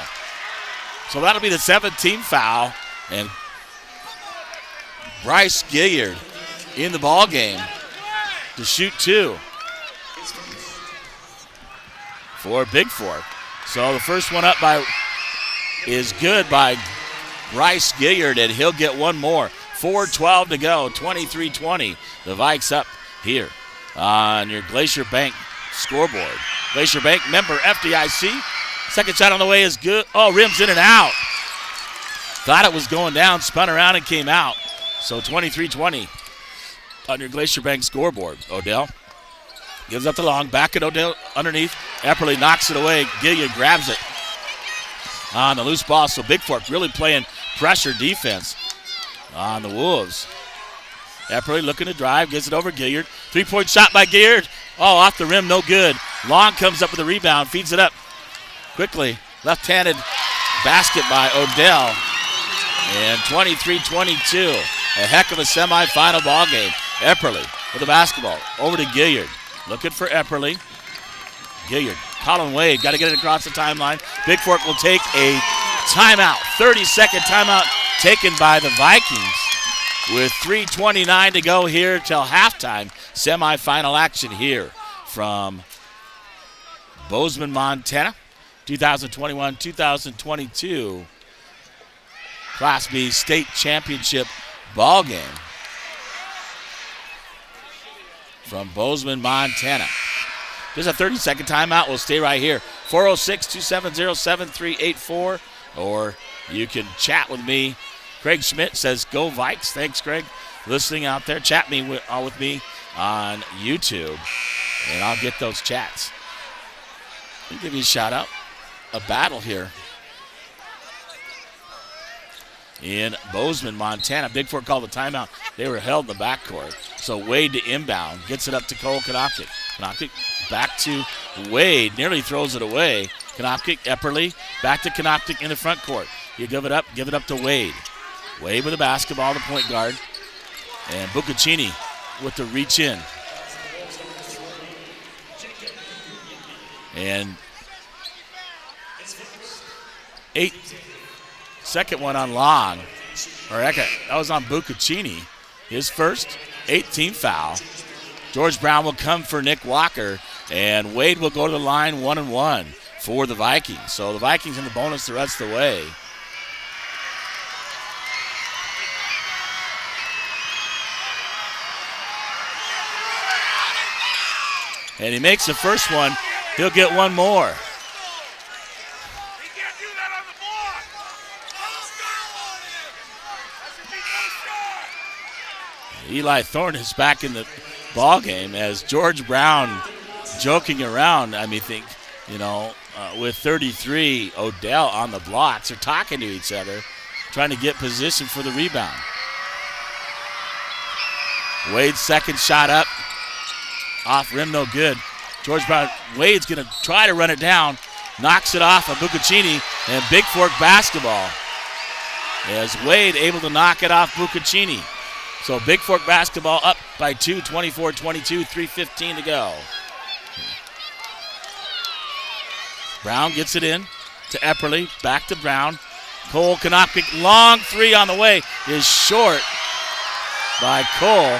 So that'll be the 17th foul. And Bryce Gilliard in the ball game to shoot 2 for Bigfork. So the first one up is good by Bryce Gilliard, and he'll get 1 more. 4:12 to go, 23-20. The Vikes up here on your Glacier Bank scoreboard. Glacier Bank member FDIC. Second shot on the way is good. Oh, rims in and out. Thought it was going down, spun around and came out. So 23-20 on your Glacier Bank scoreboard. Odell gives up the long, back at Odell underneath. Epperly knocks it away. Gilliard grabs it on the loose ball. So Bigfork really playing pressure defense on the Wolves. Epperly looking to drive, gets it over Gilliard. 3-point shot by Gilliard. Oh, off the rim, no good. Long comes up with the rebound, feeds it up quickly. Left-handed basket by Odell. And 23-22. A heck of a semifinal ball game. Epperly with the basketball. Over to Gilliard. Looking for Epperly. Gilliard. Colin Wade got to get it across the timeline. Bigfork will take a timeout. 30-second timeout taken by the Vikings. With 3:29 to go here till halftime. Semifinal action here from Bozeman, Montana. 2021-2022 Class B state championship ball game from Bozeman, Montana. There's a 30-second timeout. We'll stay right here. 406-270-7384. Or you can chat with me. Craig Schmidt says, go Vikes. Thanks, Craig. Listening out there. Chat me with me on YouTube. And I'll get those chats. I'll give you a shout out. A battle here in Bozeman, Montana. Bigfork called the timeout. They were held in the backcourt. So Wade to inbound. Gets it up to Cole Konopka. Konopka back to Wade. Nearly throws it away. Konopka, Epperly. Back to Konopka in the front court. You give it up to Wade. Wade with the basketball, the point guard. And Buccaccini with the reach in. And second one on Long. That was on Buccaccini. His first 18th foul. George Brown will come for Nick Walker. And Wade will go to the line 1-1 for the Vikings. So the Vikings in the bonus the rest of the way. And he makes the first one. He'll get 1 more. Eli Thorne is back in the ball game as George Brown joking around. With 33, Odell on the blocks. They're talking to each other, trying to get position for the rebound. Wade's second shot up. Off rim, no good. George Brown, Wade's going to try to run it down. Knocks it off of Buccaccini, and Bigfork basketball. As Wade able to knock it off Buccaccini. So Bigfork basketball up by 2, 24-22, 3:15 to go. Brown gets it in to Epperly, back to Brown. Cole Konopkic, long three on the way, is short by Cole.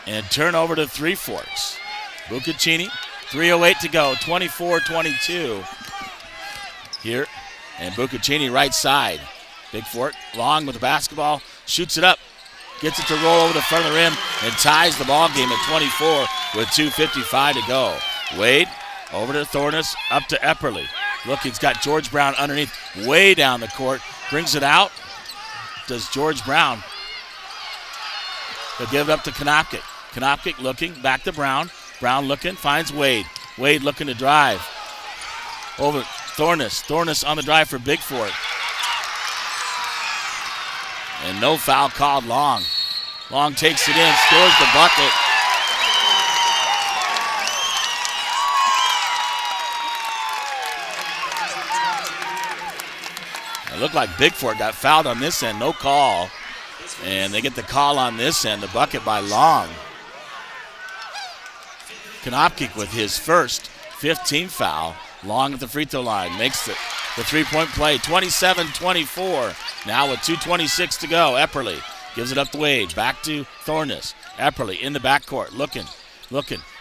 And turnover to Three Forks. Buccaccini, 3:08 to go, 24-22 here. And Buccaccini right side. Bigfork long with the basketball, shoots it up, gets it to roll over the front of the rim, and ties the ball game at 24 with 2:55 to go. Wade over to Thornus, up to Epperly. Look, he's got George Brown underneath, way down the court. Brings it out. Does George Brown. He'll give it up to Konopkic. Konopkic looking, back to Brown. Brown looking, finds Wade. Wade looking to drive. Over Thornus. Thornus on the drive for Bigfork. And no foul called. Long. Long takes it in, scores the bucket. It looked like Bigfork got fouled on this end, no call. And they get the call on this end, the bucket by Long. Konopkic with his first 15th foul. Long at the free throw line, makes it the three-point play, 27-24. Now with 2:26 to go, Epperly gives it up to Wade, back to Thornus. Epperly in the backcourt, looking,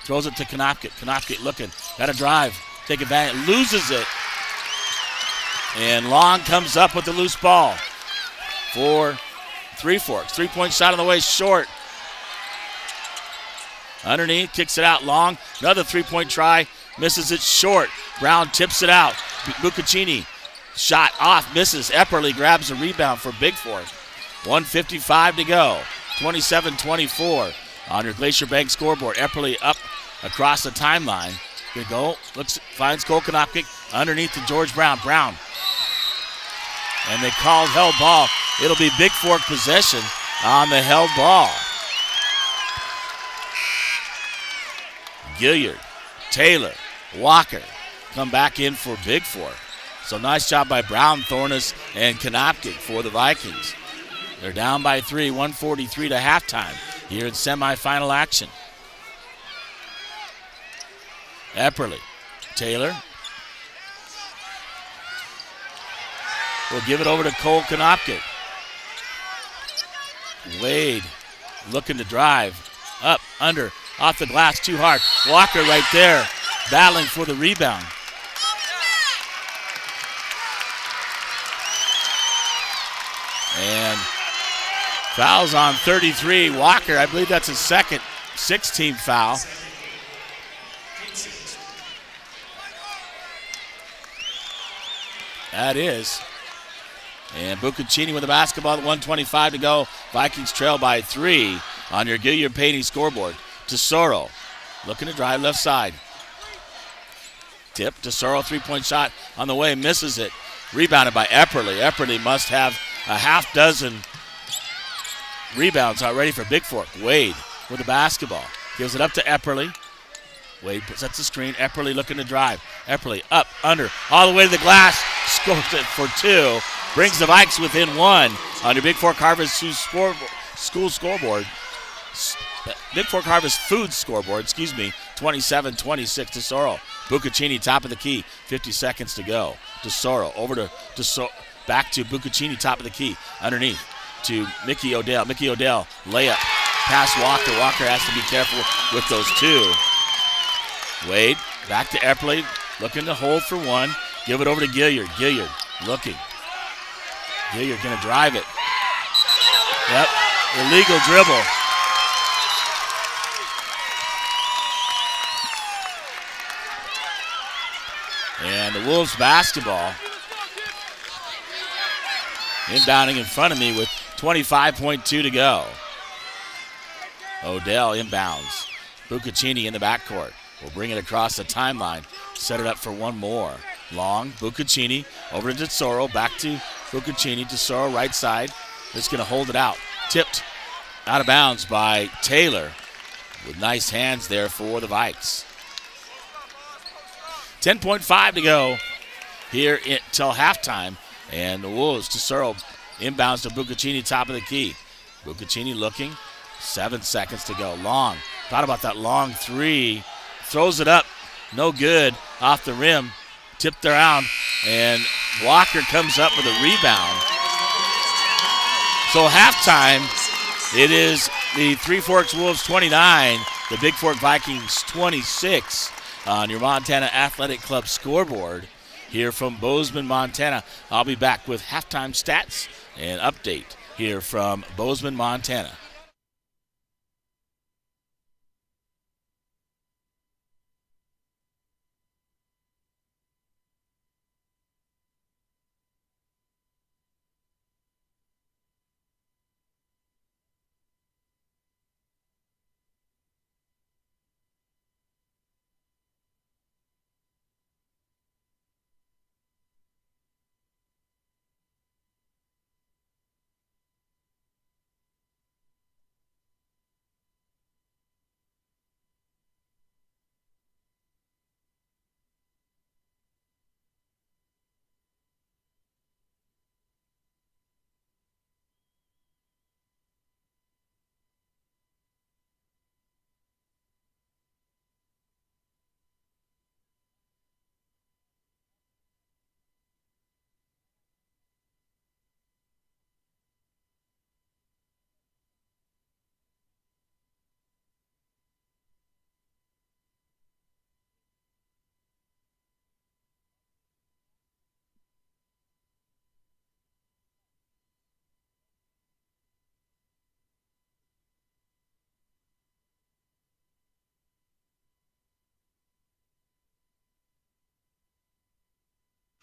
throws it to Konopkic. Konopkic looking, got to drive, take advantage, loses it. And Long comes up with the loose ball for Three Forks. Three-point shot on the way, short. Underneath, kicks it out. Long, another three-point try, misses it short. Brown tips it out. Buccaccini, shot off, misses. Epperly grabs a rebound for Bigfork. 1:55 to go. 27-24 on your Glacier Bank scoreboard. Epperly up across the timeline. Good go. Looks, finds Cole Konopkic underneath to George Brown. Brown. And they called held ball. It'll be Bigfork possession on the held ball. Gilliard, Taylor, Walker come back in for Bigfork. So nice job by Brown, Thornus, and Konopkic for the Vikings. They're down by 3, 1:43 to halftime here in semifinal action. Epperly, Taylor. We'll give it over to Cole Konopkic. Wade looking to drive. Up, under, off the glass, too hard. Walker right there, battling for the rebound. And fouls on 33. Walker, I believe that's his second 16th foul. That is. And Buccaccini with the basketball at 1:25 to go. Vikings trail by 3 on your Gilliard Painting scoreboard. Tesoro looking to drive left side. Tip, Tesoro, three-point shot on the way, misses it. Rebounded by Epperly. Epperly must have a half dozen rebounds already for Bigfork. Wade with the basketball. Gives it up to Epperly. Wade sets the screen. Epperly looking to drive. Epperly up, under, all the way to the glass. Scores it for 2. Brings the Vikes within 1 on your Bigfork Harvest school scoreboard. Bigfork Harvest Food scoreboard, 27-26 Tesoro. Buccaccini top of the key, 50 seconds to go. Tesoro over to Tesoro, back to Buccaccini top of the key. Underneath to Mickey Odell. Mickey Odell, layup, pass Walker. Walker has to be careful with those 2. Wade, back to Epperly, looking to hold for 1. Give it over to Gilliard. Gilliard looking. Gilliard gonna drive it. Yep, illegal dribble. And the Wolves basketball inbounding in front of me with 25.2 to go. Odell inbounds. Buccaccini in the backcourt. We'll bring it across the timeline. Set it up for one more. Long, Buccaccini over to Tesoro. Back to Buccaccini. Tesoro right side. Just going to hold it out. Tipped out of bounds by Taylor with nice hands there for the Vikes. 10.5 to go here until halftime. And the Wolves to Searle. Inbounds to Buccaccini, top of the key. Buccaccini looking. 7 seconds to go. Long. Thought about that long three. Throws it up. No good. Off the rim. Tipped around. And Walker comes up with a rebound. So halftime, it is the Three Forks Wolves 29, the Bigfork Vikings 26 on your Montana Athletic Club scoreboard here from Bozeman, Montana. I'll be back with halftime stats and update here from Bozeman, Montana.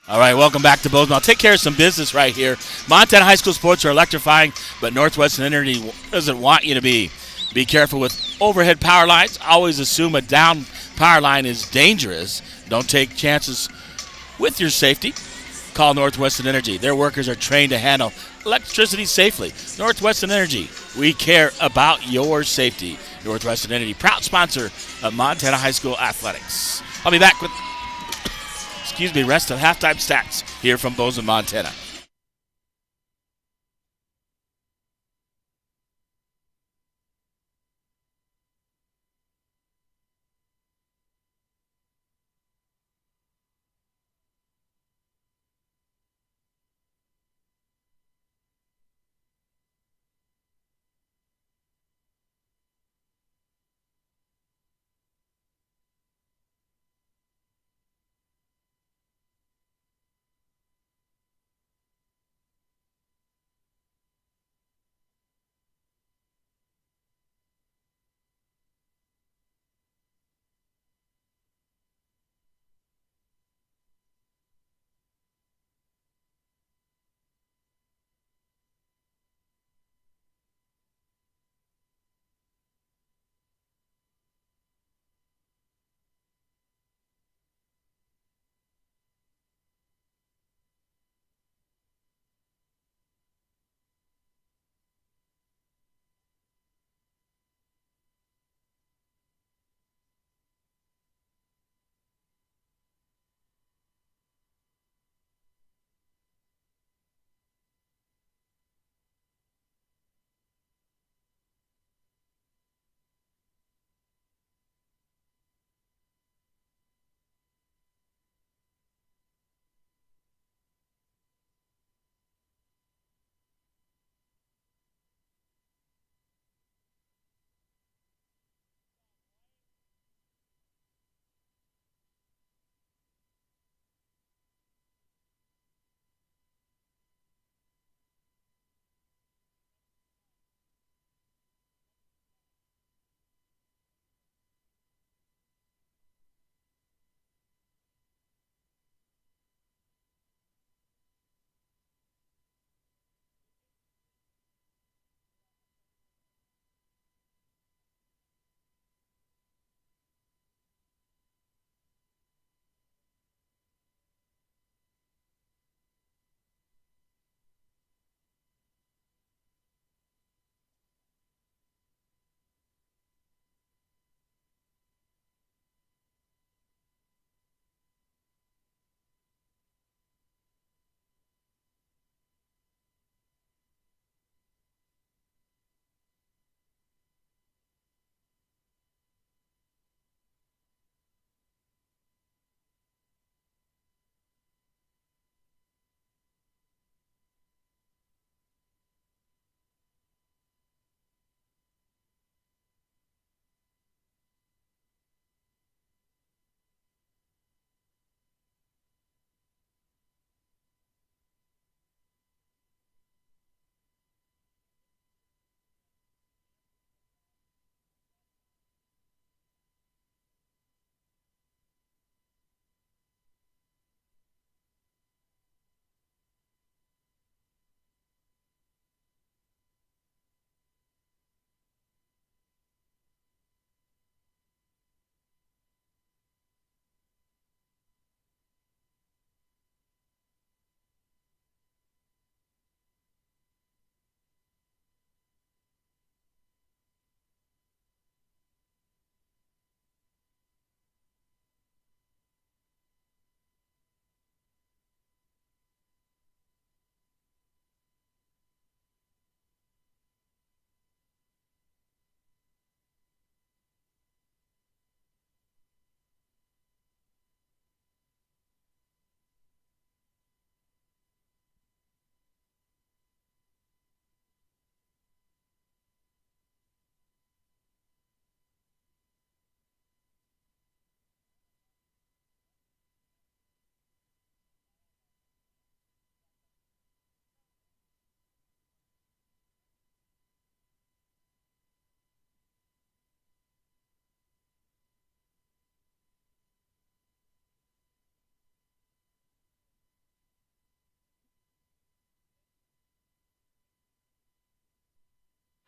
All right, welcome back to Bozeman. I'll take care of some business right here. Montana High School sports are electrifying, but Northwestern Energy doesn't want you to be. Be careful with overhead power lines. Always assume a down power line is dangerous. Don't take chances with your safety. Call Northwestern Energy. Their workers are trained to handle electricity safely. Northwestern Energy, we care about your safety. Northwestern Energy, proud sponsor of Montana High School athletics. I'll be back with rest of halftime stats here from Bozeman, Montana.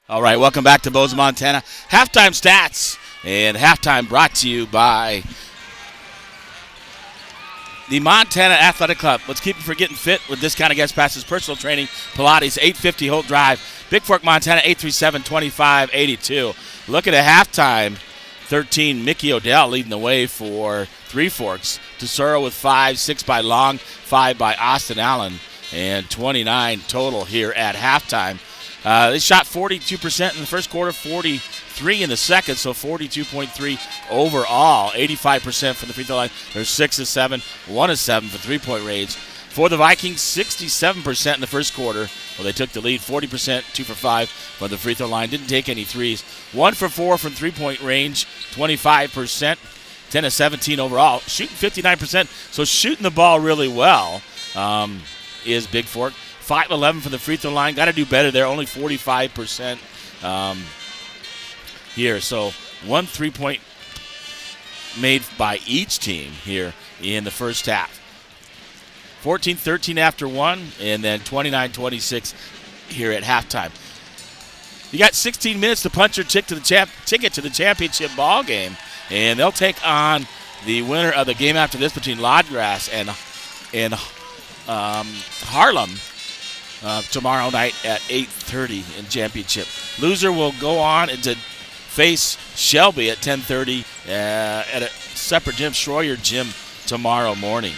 All right, welcome back to Bozeman, Montana. Halftime stats, and halftime brought to you by the Montana Athletic Club. Let's keep you from getting fit with discounted guest passes, personal training, Pilates, 850 Holt Drive, Bigfork, Montana, 837-2582. Look at a halftime. 13, Mickey Odell leading the way for Three Forks. Tesoro with 5, 6 by Long, 5 by Austin Allen, and 29 total here at halftime. They shot 42% in the first quarter, 43 in the second, so 42.3 overall. 85% from the free throw line. They're 6 of 7, 1 of 7 for three-point range. For the Vikings, 67% in the first quarter. Well, they took the lead, 40%, 2 for 5 from the free throw line. Didn't take any threes. 1 for 4 from three-point range, 25%, 10 of 17 overall. Shooting 59%, so shooting the ball really well is Bigfork. 5-11 from the free throw line. Got to do better there, only 45% here. So 1 3-point made by each team here in the first half. 14-13 after 1, and then 29-26 here at halftime. You got 16 minutes to punch your ticket to the championship ball game, and they'll take on the winner of the game after this between Lodgrass and Harlem tomorrow night at 8:30 in championship. Loser will go on to face Shelby at 10:30 at a separate gym, Schroyer Gym, tomorrow morning.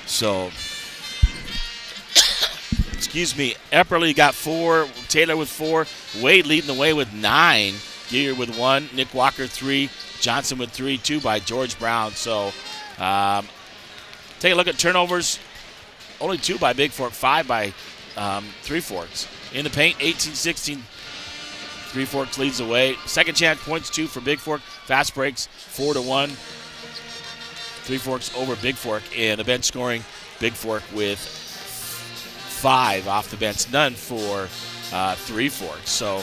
So, excuse me, Epperly got 4, Taylor with 4, Wade leading the way with 9, Gear with 1, Nick Walker 3, Johnson with 3, 2 by George Brown. So, take a look at turnovers. Only 2 by Bigfork, 5 by Three Forks. In the paint, 18-16. Three Forks leads the way. Second chance points, 2 for Bigfork. Fast breaks, 4-1. Three Forks over Bigfork. And the bench scoring, Bigfork with 5 off the bench. None for Three Forks. So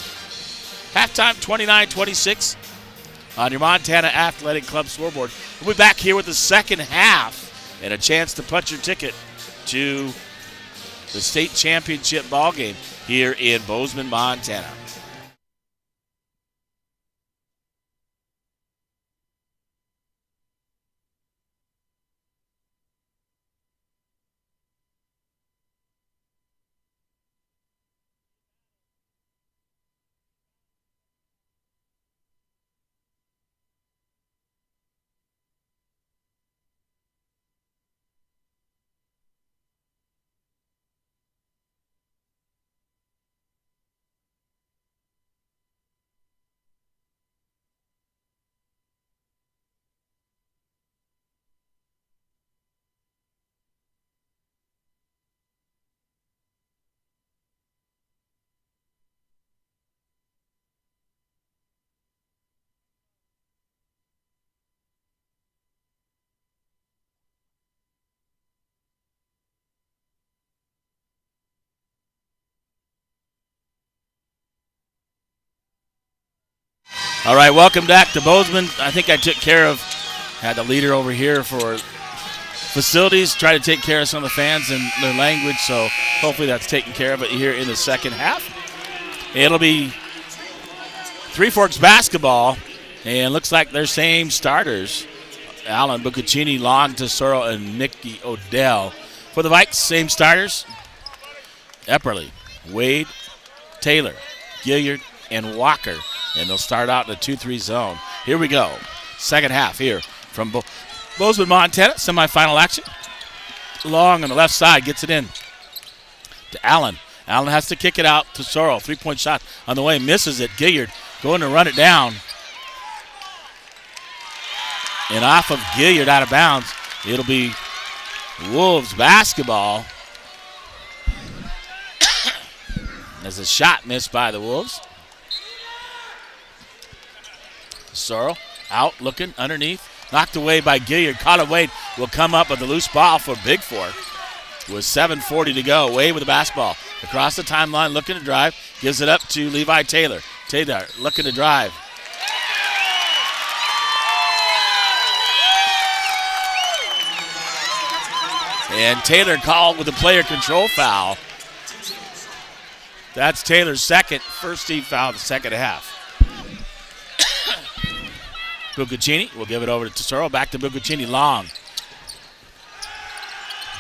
halftime, 29-26 on your Montana Athletic Club scoreboard. We'll be back here with the second half and a chance to punch your ticket to the state championship ball game here in Bozeman, Montana. All right, welcome back to Bozeman. I think I took care of, had the leader over here for facilities, try to take care of some of the fans and their language, so hopefully that's taken care of it here in the second half. It'll be Three Forks basketball, and looks like their same starters, Alan Buccaccini, Lon Tesoro, and Mickey Odell. For the Vikes, same starters, Epperly, Wade, Taylor, Gilliard, and Walker. And they'll start out in a 2-3 zone. Here we go. Second half here from Bozeman, Montana. Semifinal action. Long on the left side. Gets it in to Allen. Allen has to kick it out to Sorrell. 3-point shot on the way. Misses it. Gilliard going to run it down. And off of Gilliard out of bounds. It'll be Wolves basketball. As a shot missed by the Wolves. Sorrell out, looking underneath. Knocked away by Gilliard. Caught Wade will come up with the loose ball for Bigfork. With 7:40 to go. Wade with the basketball. Across the timeline, looking to drive. Gives it up to Levi Taylor. Taylor looking to drive. And Taylor called with a player control foul. That's Taylor's first team foul of the second half. Buccaccini will give it over to Tesoro. Back to Buccaccini. Long.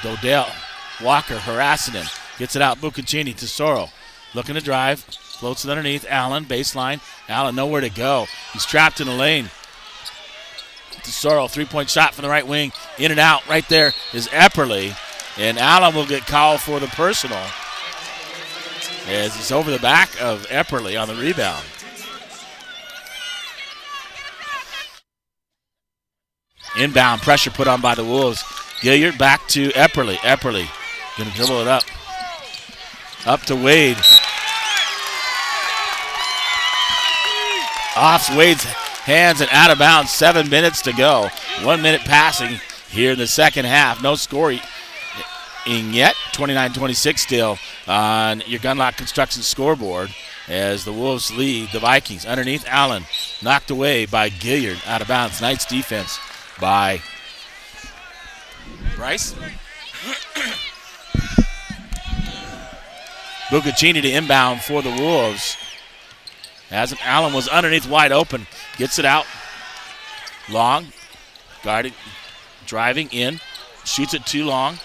Dodell. Walker harassing him. Gets it out. Buccaccini. Tesoro looking to drive. Floats it underneath. Allen. Baseline. Allen nowhere to go. He's trapped in the lane. Tesoro. 3-point shot from the right wing. In and out. Right there is Epperly. And Allen will get called for the personal as he's over the back of Epperly on the rebound. Inbound pressure put on by the Wolves. Gilliard back to Epperly. Epperly going to dribble it up. Up to Wade. Off Wade's hands and out of bounds. 7 minutes to go. 1 minute passing here in the second half. No scoring yet. 29-26 still on your Gunlock Construction scoreboard as the Wolves lead the Vikings. Underneath, Allen knocked away by Gilliard. Out of bounds. Nice defense by Bryce. Buccaccini to inbound for the Wolves. As Allen was underneath wide open. Gets it out. Long. Guarding. Driving in. Shoots it too long.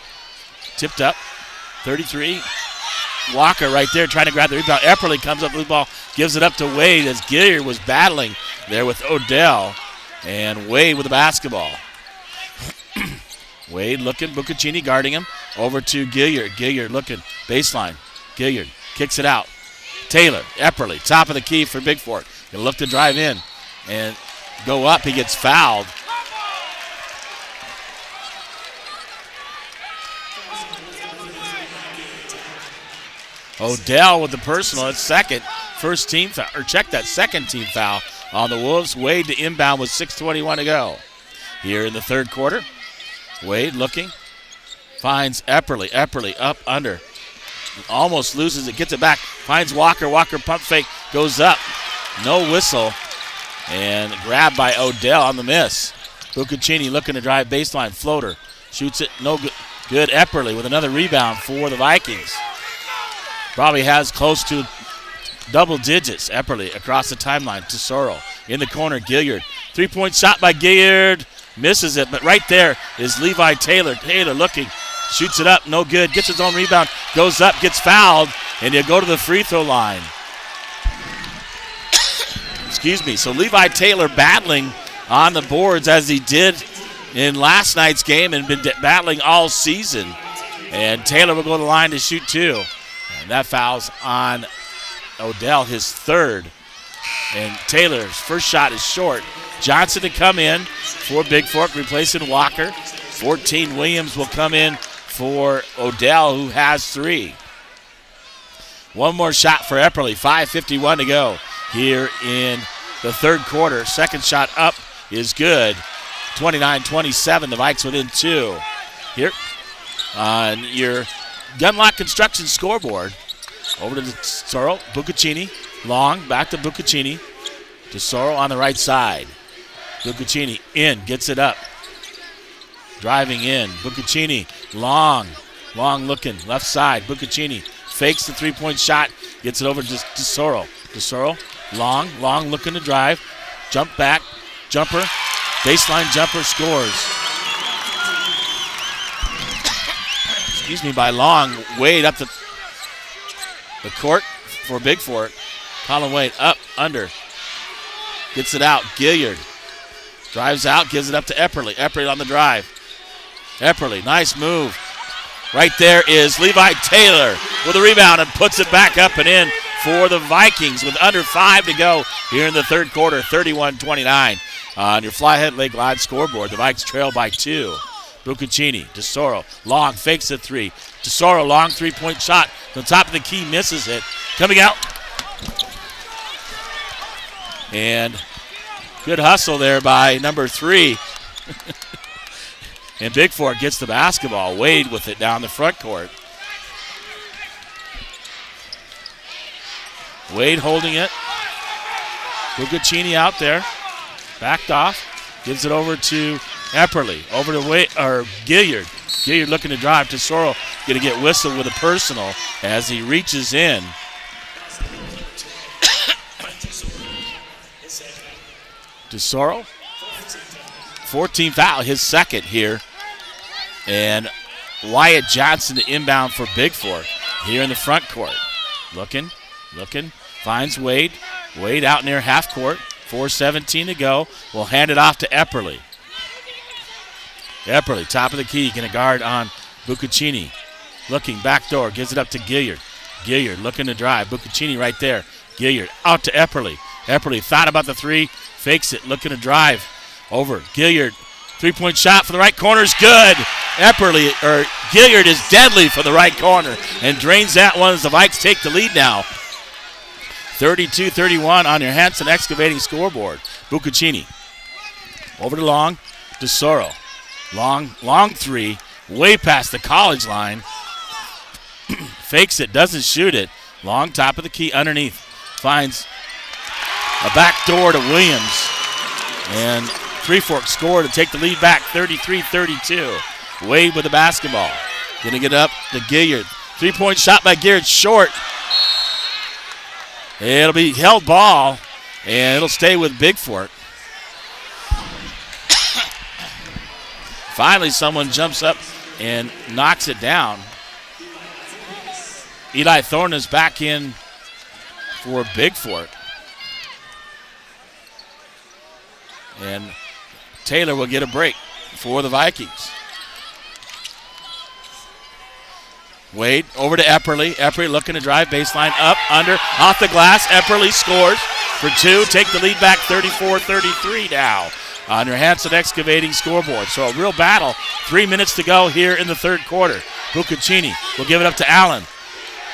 Tipped up. 33. Walker right there trying to grab the rebound. Epperly comes up with the ball. Gives it up to Wade as Gilliard was battling there with Odell. And Wade with the basketball. Wade looking. Buccaccini guarding him. Over to Gilliard. Gilliard looking. Baseline. Gilliard kicks it out. Taylor. Epperly. Top of the key for Bigfork. He'll look to drive in and go up. He gets fouled. Odell with the personal. It's second. First team foul. Or check that second team foul on the Wolves. Wade to inbound with 6:21 to go. Here in the third quarter. Wade looking. Finds Epperly. Epperly up under. Almost loses it. Gets it back. Finds Walker. Walker pump fake. Goes up. No whistle. And grabbed by Odell on the miss. Buccaccini looking to drive baseline. Floater. Shoots it. No good. Good. Epperly with another rebound for the Vikings. Probably has close to double digits. Epperly across the timeline. Tesoro in the corner. Gilliard. 3-point shot by Gilliard. Misses it, but right there is Levi Taylor. Taylor looking. Shoots it up. No good. Gets his own rebound. Goes up. Gets fouled. And he'll go to the free throw line. Excuse me. So Levi Taylor battling on the boards as he did in last night's game and been battling all season. And Taylor will go to the line to shoot two. And that foul's on Odell, his third. And Taylor's first shot is short. Johnson to come in for Bigfork, replacing Walker. 14 Williams will come in for Odell, who has 3. One more shot for Epperly. 5:51 to go here in the third quarter. Second shot up is good. 29-27, the Vikes within 2. Here on your Gunlock Construction scoreboard. Over to Tesoro. Buccaccini. Long. Back to Buccaccini. Tesoro on the right side. Buccaccini in. Gets it up. Driving in. Buccaccini. Long. Long looking. Left side. Buccaccini fakes the 3-point shot. Gets it over to Tesoro. Tesoro. Long. Long looking to drive. Jump back. Jumper. Baseline jumper. Scores. Excuse me, by Long. Wade up the court for Bigfork. Colin Wade up, under. Gets it out. Gilliard drives out, gives it up to Epperly. Epperly on the drive. Epperly, nice move. Right there is Levi Taylor with a rebound and puts it back up and in for the Vikings with under 5 to go here in the third quarter. 31-29 on your Flyhead Lake Live scoreboard. The Vikes trail by 2. Buccaccini, Tesoro, Long fakes the 3. Tesoro, long 3-point shot. The top of the key, misses it. Coming out. And good hustle there by number 3. And Bigfork gets the basketball. Wade with it down the front court. Wade holding it. Buccaccini out there. Backed off. Gives it over to Epperly. Over to Gilliard. Gilliard looking to drive. Tesoro going to get whistled with a personal as he reaches in DeSoro, 14th foul, his second here. And Wyatt Johnson to inbound for Bigfork here in the front court. Looking, finds Wade. Wade out near half court, 4:17 to go. Will hand it off to Epperly. Epperly, top of the key, going to guard on Buccaccini. Looking, back door, gives it up to Gilliard. Gilliard looking to drive. Buccaccini right there. Gilliard out to Epperly. Epperly thought about the three, fakes it, looking to drive. Over, Gilliard, three-point shot for the right corner is good. Gilliard is deadly for the right corner and drains that one as the Vikes take the lead now. 32-31 on your Hanson Excavating scoreboard. Buccaccini. Over to Long. DeSoro. Long three. Way past the college line. Fakes it. Doesn't shoot it. Long top of the key underneath. Finds a back door to Williams. And Three Forks score to take the lead back 33-32. Wade with the basketball. Going to get up to Gilliard. Three-point shot by Gilliard short. It'll be held ball, and it'll stay with Bigfork. Finally, someone jumps up and knocks it down. Eli Thorne is back in for Bigfork. And Taylor will get a break for the Vikings. Wade over to Epperly. Epperly looking to drive baseline up, under, off the glass. Epperly scores for two. Take the lead back 34-33 now on your Hanson Excavating scoreboard. So a real battle. 3 minutes to go here in the third quarter. Buccaccini will give it up to Allen.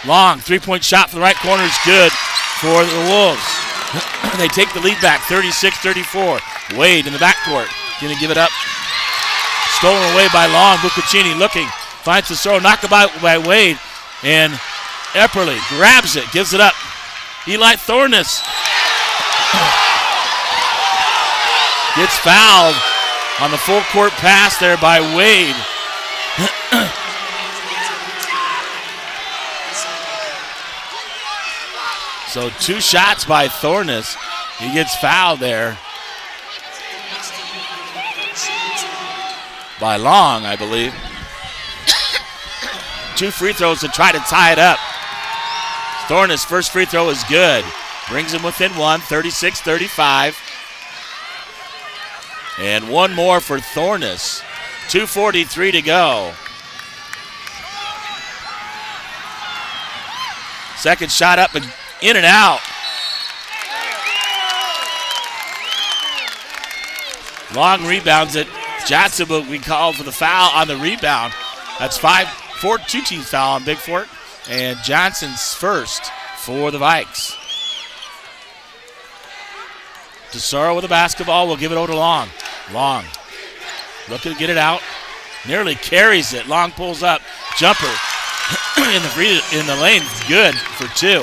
Long three-point shot from the right corner is good for the Wolves. They take the lead back 36-34. Wade in the backcourt. Going to give it up. Stolen away by Long. Buccaccini looking. Finds the throw, knocked about by Wade, and Epperly grabs it, gives it up. Eli Thorness gets fouled on the full court pass there by Wade. So 2 shots by Thorness. He gets fouled there by Long, I believe. 2 free throws to try to tie it up. Thorness' first free throw is good. Brings him within 1, 36-35. And one more for Thorness. 2:43 to go. Second shot up and in and out. Long rebounds it. Johnson will be called for the foul on the rebound. That's 2 teams foul on Bigfork, and Johnson's first for the Vikes. DeSoro with the basketball will give it over to Long. Long looking to get it out. Nearly carries it. Long pulls up. Jumper in the lane. Good for 2.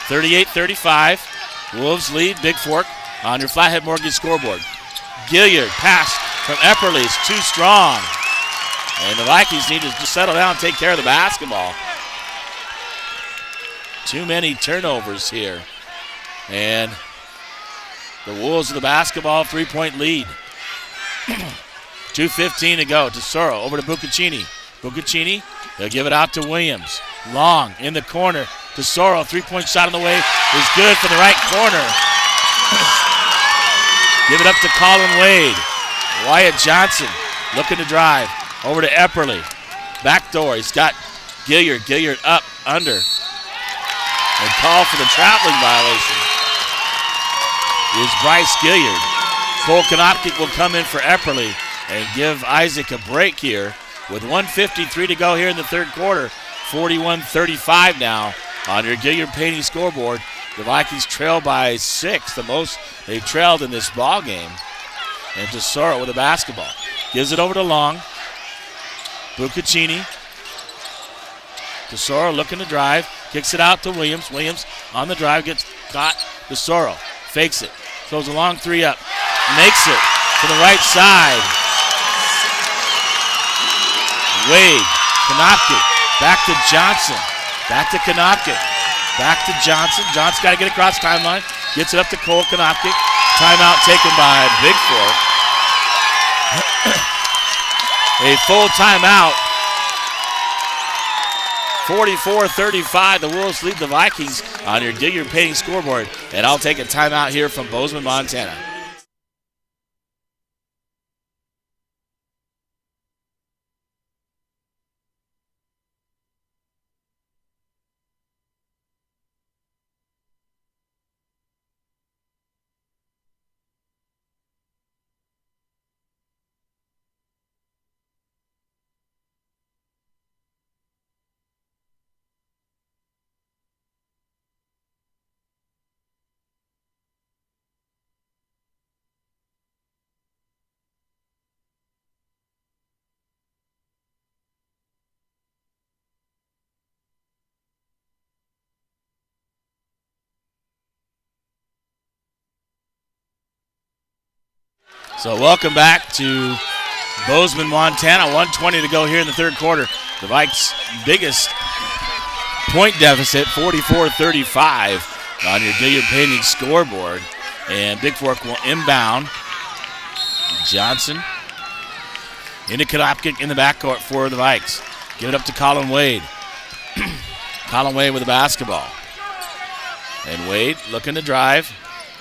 38-35. Wolves lead Bigfork on your Flathead Mortgage scoreboard. Gilliard pass from Epperly is too strong. And the Vikings need to just settle down and take care of the basketball. Too many turnovers here. And the Wolves with the basketball, 3-point lead. 2:15 to go. DeSoro over to Buccaccini. Buccaccini, they'll give it out to Williams. Long in the corner. DeSoro, 3-point shot on the way is good for the right corner. Give it up to Colin Wade. Wyatt Johnson looking to drive. Over to Epperly. Back door. He's got Gilliard. Gilliard up, under. And call for the traveling violation is Bryce Gilliard. Cole Konopkic will come in for Epperly and give Isaac a break here with 1:53 to go here in the third quarter. 41-35 now on your Gilliard Painting scoreboard. The Vikings trail by 6, the most they've trailed in this ball game. And DeSoro with the basketball. Gives it over to Long. Buccaccini. DeSoro looking to drive. Kicks it out to Williams. Williams on the drive. Gets got DeSoro. Fakes it. Throws a long 3 up. Makes it to the right side. Wade. Konopkic. Back to Johnson. Back to Konopkic. Back to Johnson. Johnson got to get across timeline. Gets it up to Cole Konopkic. Timeout taken by Bigfork. A full timeout. 44-35. The Wolves lead the Vikings on your Digger Painting scoreboard. And I'll take a timeout here from Bozeman, Montana. So welcome back to Bozeman, Montana. 1:20 to go here in the third quarter. The Vikes' biggest point deficit, 44-35 on your Digger Painting scoreboard. And Bigfork will inbound. Johnson into Konopkic in the backcourt for the Vikes. Give it up to Colin Wade. Colin Wade with the basketball. And Wade looking to drive.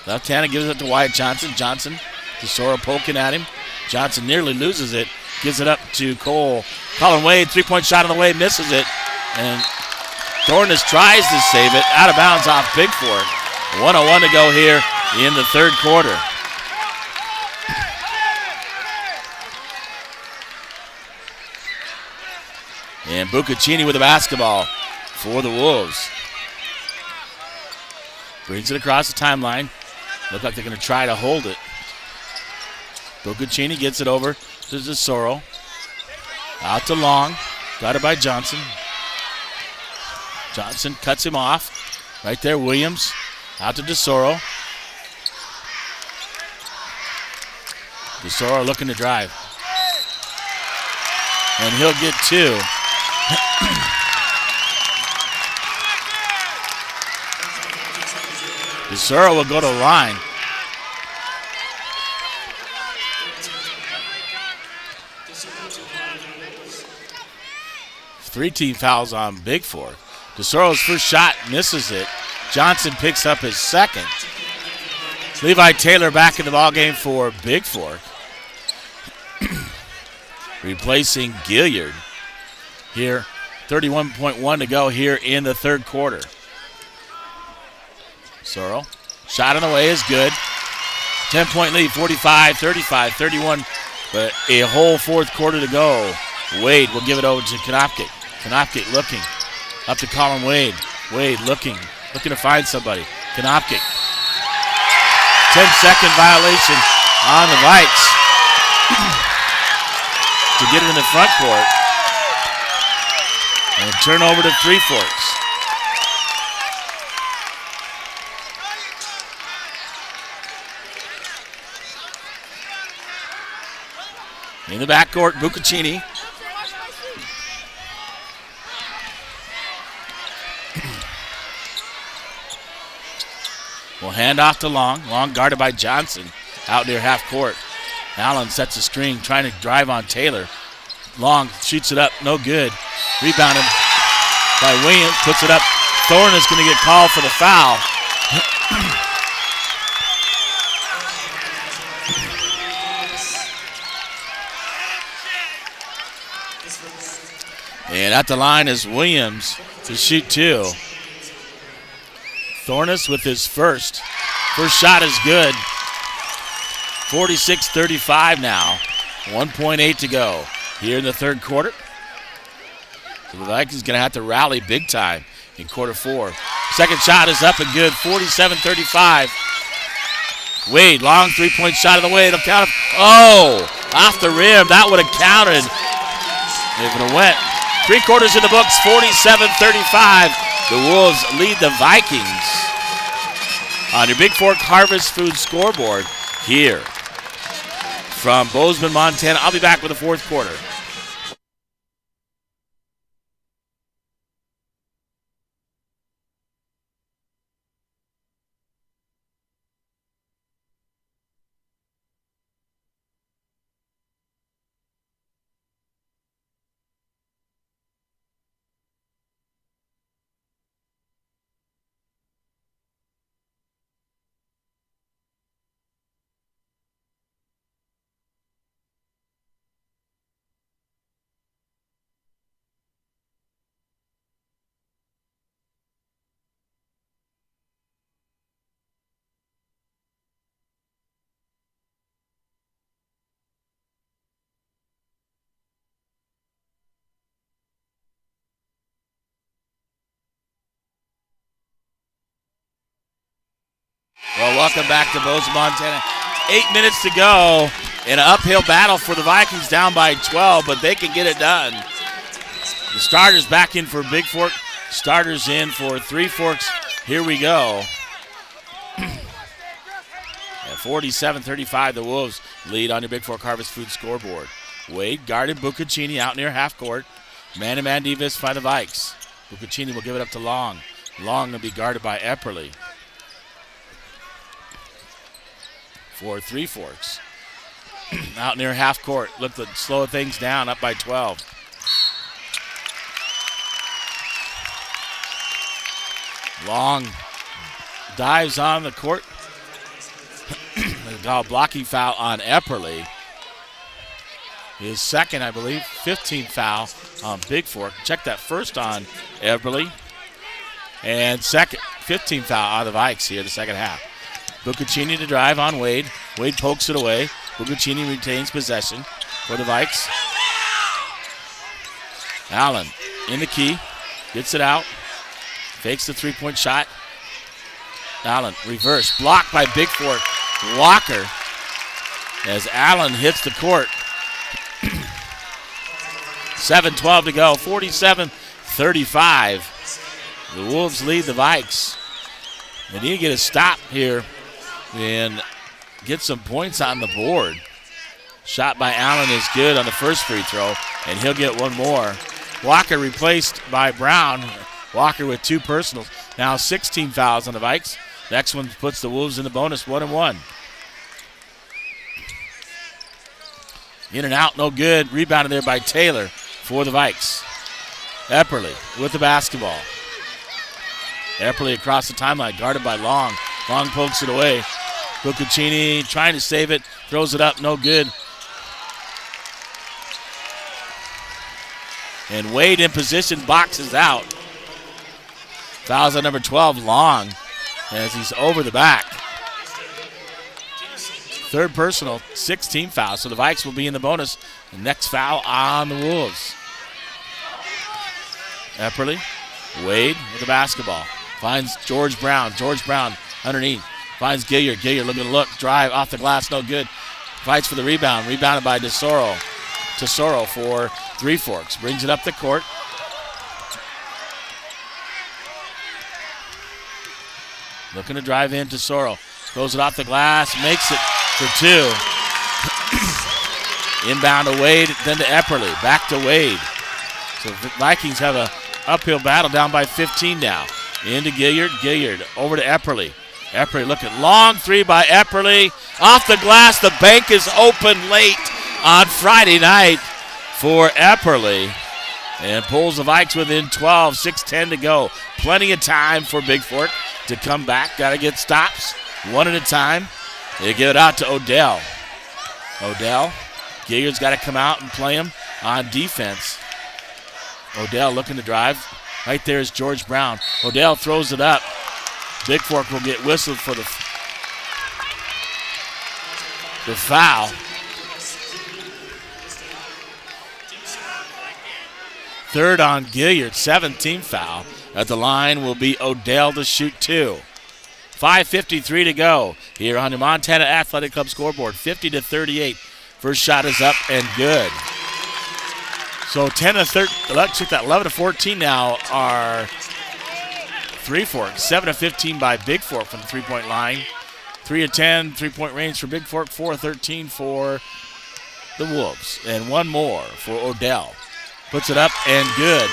Left-handed gives it up to Wyatt Johnson. Johnson, DeSoro poking at him. Johnson nearly loses it. Gives it up to Cole. Colin Wade, three-point shot on the way, misses it. And Thornus tries to save it. Out of bounds off Bigfork. 1:01 to go here in the third quarter. And Buccaccini with the basketball for the Wolves. Brings it across the timeline. Look like they're going to try to hold it. Buccaccini gets it over to DeSoro. Out to Long. Got it by Johnson. Johnson cuts him off. Right there, Williams. Out to DeSoro. DeSoro looking to drive. And he'll get two. DeSoro will go to the line. Three-team fouls on Bigfork. DeSoro's first shot misses it. Johnson picks up his second. Levi Taylor back in the ballgame for Bigfork. Replacing Gilliard. Here, 31.1 to go here in the third quarter. Sorrell, shot on the way is good. 10-point lead, 45-35, 31, but a whole fourth quarter to go. Wade will give it over to Konopkic. Konopkic looking up to Colin Wade. Wade looking to find somebody. Konopkic. 10-second violation on the Vikes to get it in the front court. And turn over to Three Forks. In the backcourt, Buccaccini. Will hand off to Long. Long guarded by Johnson out near half court. Allen sets a screen, trying to drive on Taylor. Long shoots it up, no good. Rebounded by Williams, puts it up. Thorne is going to get called for the foul. And at the line is Williams to shoot two. Thornus with his first. First shot is good. 46-35 now. 1.8 to go here in the third quarter. So the Vikings going to have to rally big time in quarter four. Second shot is up and good. 47-35. Wade, long three-point shot of the way. It'll count. Off the rim. That would have counted if it went. Three quarters in the books, 47-35. The Wolves lead the Vikings on your Bigfork Harvest Food scoreboard here from Bozeman, Montana. I'll be back with the fourth quarter. Well, welcome back to Bozeman, Montana. 8 minutes to go in an uphill battle for the Vikings, down by 12, but they can get it done. The starters back in for Bigfork. Starters in for Three Forks. Here we go. At 47-35, the Wolves lead on your Bigfork Harvest Food scoreboard. Wade guarded Buccaccini out near half court. Man-to-man defense by the Vikes. Buccaccini will give it up to Long. Long will be guarded by Epperly. For Three Forks. Out near half court. Look to slow things down, up by 12. Long dives on the court. A blocking foul on Epperly. His second, I believe, 15th foul on Bigfork. Check that first on Epperly. And second, 15th foul on the Vikes here in the second half. Buccaccini to drive on Wade. Wade pokes it away. Buccaccini retains possession for the Vikes. Allen in the key. Gets it out. Fakes the three-point shot. Allen reverse. Blocked by Bigfork. Walker as Allen hits the court. 7:12 to go. 47-35. The Wolves lead the Vikes. They need to get a stop here and get some points on the board. Shot by Allen is good on the first free throw, and he'll get one more. Walker replaced by Brown. Walker with 2 personals. Now 16 fouls on the Vikes. Next one puts the Wolves in the bonus, 1-1. In and out, no good. Rebounded there by Taylor for the Vikes. Epperly with the basketball. Epperly across the timeline, guarded by Long. Long pokes it away. Buccaccini trying to save it, throws it up, no good. And Wade in position, boxes out. Fouls on number 12, Long, as he's over the back. Third personal, 16 fouls, so the Vikes will be in the bonus. The next foul on the Wolves. Epperly, Wade with the basketball. Finds George Brown. George Brown underneath. Finds Gilliard. Gilliard looking to look. Drive off the glass, no good. Fights for the rebound. Rebounded by Tesoro. Tesoro for Three Forks. Brings it up the court. Looking to drive in Tesoro. Throws it off the glass. Makes it for 2. Inbound to Wade, then to Epperly. Back to Wade. So the Vikings have a uphill battle, down by 15 now. Into Gilliard. Gilliard over to Epperly. Epperly looking. Long three by Epperly. Off the glass. The bank is open late on Friday night for Epperly. And pulls the Vikes within 12. 6:10 to go. Plenty of time for Bigfork to come back. Got to get stops. One at a time. They give it out to Odell. Odell. Gilliard's got to come out and play him on defense. Odell looking to drive. Right there is George Brown. Odell throws it up. Bigfork will get whistled for the foul. Third on Gilliard, 17th foul. At the line will be Odell to shoot 2. 5:53 to go here on the Montana Athletic Club scoreboard. 50-38. First shot is up and good. So 11-14 now are Three Forks. 7-15 by Bigfork from the three-point line. 3-10 three-point range for Bigfork. 4-13 for the Wolves. And one more for Odell. Puts it up and good.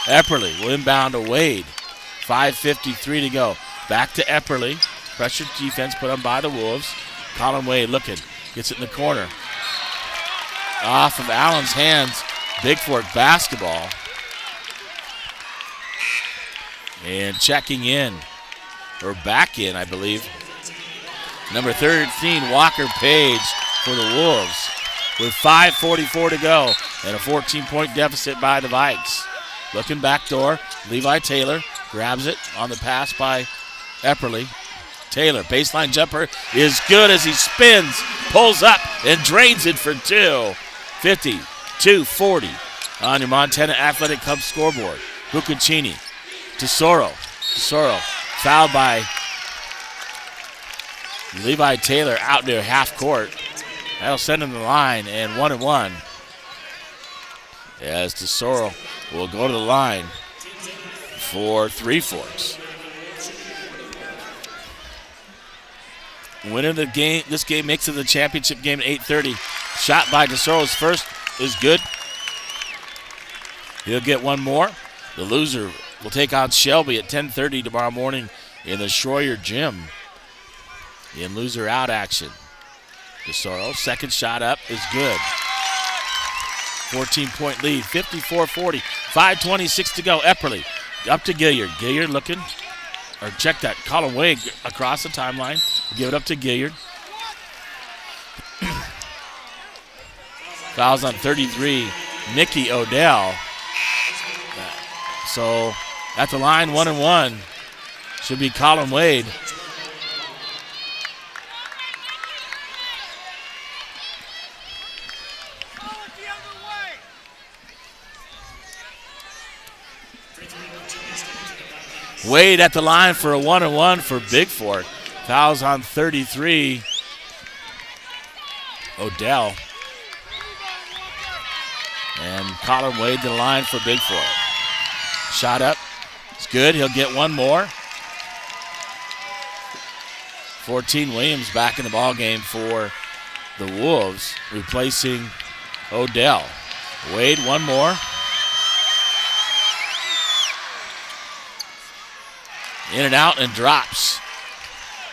Epperly will inbound to Wade. 5:53 to go. Back to Epperly. Pressured defense put on by the Wolves. Colin Wade looking. Gets it in the corner. Off of Allen's hands. Bigfork basketball. And checking in. Or back in, I believe. Number 13, Walker Page for the Wolves. With 5:44 to go. And a 14-point deficit by the Vikes. Looking back door. Levi Taylor grabs it on the pass by Epperly. Taylor, baseline jumper is good as he spins, pulls up, and drains it for 2. 50-40 on your Montana Athletic Club scoreboard. Buccaccini. Tesoro fouled by Levi Taylor out near half court. That'll send him to the line, and 1-1. As Tesoro will go to the line for Three Forks. Winner of the game, this game makes it the championship game at 8:30. Shot by Tesoro's first is good. He'll get one more. The loser will take on Shelby at 10:30 tomorrow morning in the Schroyer Gym in loser out action. Tesoro, second shot up is good. 14-point lead, 54-40, 5:26 to go. Epperly up to Gilliard. Gilliard looking, or check that, Colin Wade across the timeline. Give it up to Gilliard. Fouls on 33, Mickey Odell. So at the line, 1-1. Should be Colin Wade. Wade at the line for a 1-1 for Bigfork. Fouls on 33. Odell. And Colin Wade to the line for Bigfork. Shot up. It's good. He'll get one more. 14 Williams back in the ball game for the Wolves, replacing Odell. Wade, one more. In and out and drops.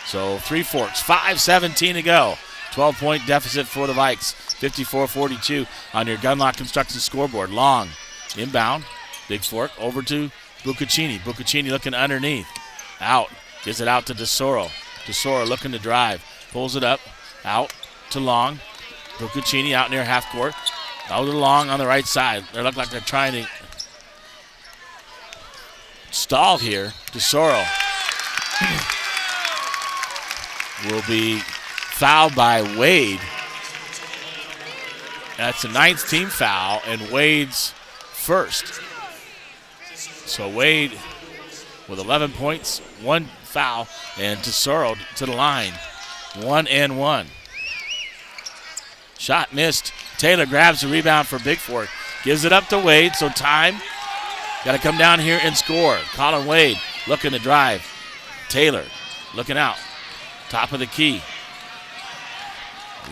So Three Forks, 5:17 to go. 12-point deficit for the Vikes. 54-42 on your Gunlock Construction scoreboard. Long, inbound. Bigfork over to Buccaccini. Buccaccini looking underneath. Out. Gives it out to Tesoro. Tesoro looking to drive. Pulls it up. Out to Long. Buccaccini out near half court. Out to Long on the right side. They look like they're trying to stall here. Tesoro will be fouled by Wade. That's the 9th team foul, and Wade's first. So Wade with 11 points, 1 foul, and Tesoro to the line. 1-1. Shot missed. Taylor grabs the rebound for Bigfork. Gives it up to Wade, so time. Got to come down here and score. Colin Wade looking to drive. Taylor looking out. Top of the key.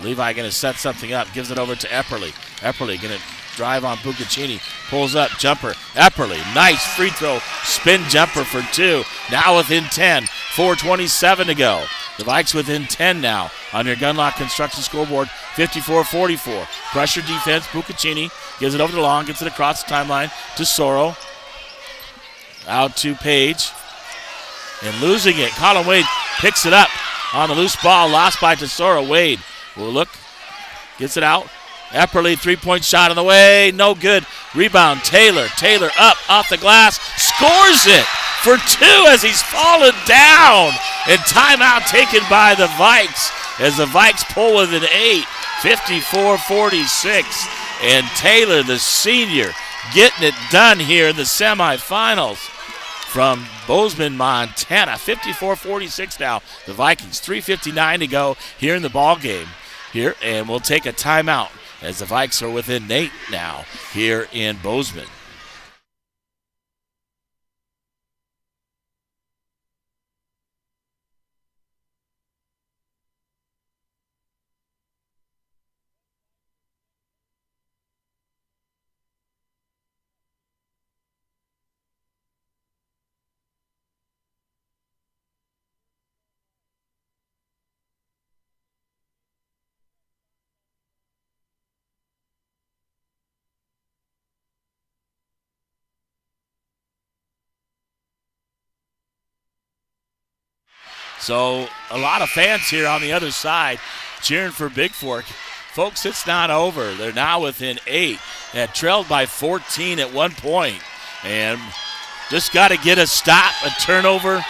Levi going to set something up. Gives it over to Epperly. Epperly going to drive on Buccaccini. Pulls up. Jumper. Epperly. Nice free throw. Spin jumper for 2. Now within 10. 4:27 to go. The Vikes within 10 now on your Gunlock Construction scoreboard. 54-44. Pressure defense. Buccaccini gives it over to Long. Gets it across the timeline to Soro. Out to Page. And losing it. Colin Wade picks it up on the loose ball. Lost by Tesoro. Wade will look. Gets it out. Epperly, 3-point shot on the way. No good. Rebound. Taylor. Taylor up off the glass. Scores it for 2 as he's fallen down. And timeout taken by the Vikes as the Vikes pull with an 8. 54-46. And Taylor, the senior, getting it done here in the semifinals from Bozeman, Montana. 54-46 now. The Vikings, 3:59 to go here in the ball game. Here, and we'll take a timeout as the Vikes are within 8 now here in Bozeman. So a lot of fans here on the other side cheering for Bigfork. Folks, it's not over. They're now within 8. They had trailed by 14 at one point. And just got to get a stop, a turnover.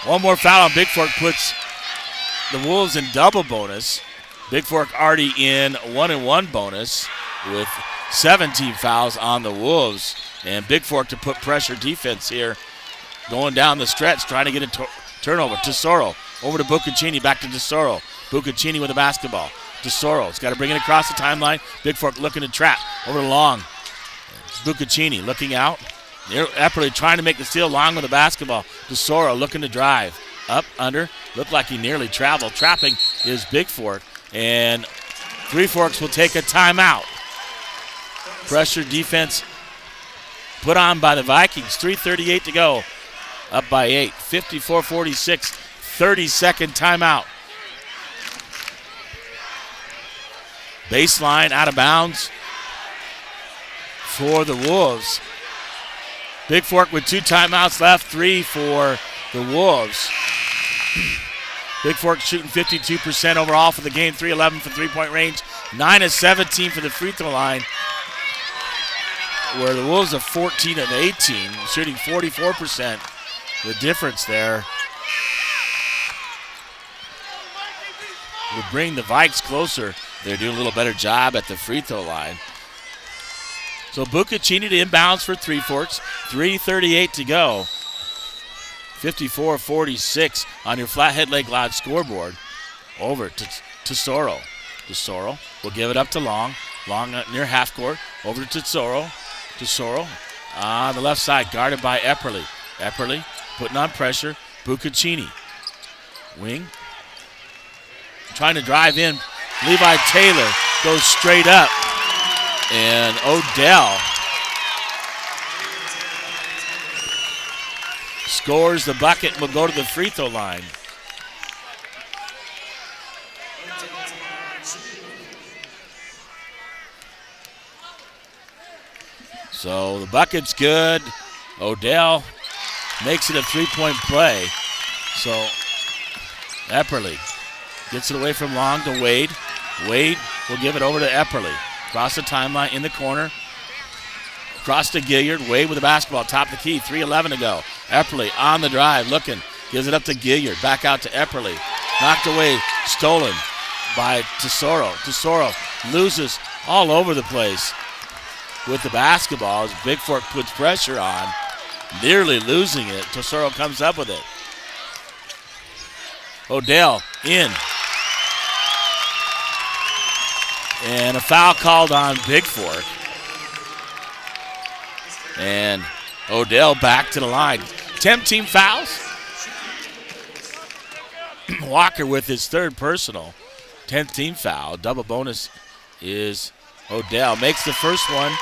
One more foul on Bigfork puts the Wolves in double bonus. Bigfork already in 1-1 bonus with 17 fouls on the Wolves. And Bigfork to put pressure defense here going down the stretch, trying to get a turnover. Tesoro over to Buccaccini, back to Tesoro. Buccaccini with the basketball. Tesoro's got to bring it across the timeline. Bigfork looking to trap over to Long. Buccaccini looking out. Epperly trying to make the steal. Long with the basketball. Tesoro looking to drive. Up, under. Looked like he nearly traveled. Trapping is Bigfork. And Three Forks will take a timeout. Pressure defense put on by the Vikings. 3:38 to go. Up by 8. 54-46. 30-second timeout. Baseline out of bounds for the Wolves. Bigfork with 2 timeouts left, 3 for the Wolves. Bigfork shooting 52% overall for the game, 3-11 from three-point range, 9 of 17 for the free throw line, where the Wolves are 14 of 18, shooting 44%. The difference there would bring the Vikes closer. They're doing a little better job at the free throw line. So Buccaccini to inbounds for Three Forks. 3:38 to go. 54-46 on your Flathead Lake Lodge scoreboard. Over to Tesoro. Tesoro will give it up to Long. Long near half court. Over to Tesoro. Tesoro on the left side, guarded by Epperly. Epperly putting on pressure. Buccaccini. Wing. Trying to drive in. Levi Taylor goes straight up. And Odell scores the bucket and will go to the free throw line. So the bucket's good. Odell makes it a three-point play. So Epperly gets it away from Long to Wade. Wade will give it over to Epperly. Across the timeline in the corner. Across to Gilliard. Wade with the basketball. Top of the key. 3:11 to go. Epperly on the drive. Looking. Gives it up to Gilliard. Back out to Epperly. Knocked away. Stolen by Tesoro. Tesoro loses all over the place with the basketball as Bigfork puts pressure on. Nearly losing it. Tesoro comes up with it. Odell in. And a foul called on Bigfork. And Odell back to the line. 10 team fouls. Walker with his third personal. 10th team foul. Double bonus is Odell. Makes the first one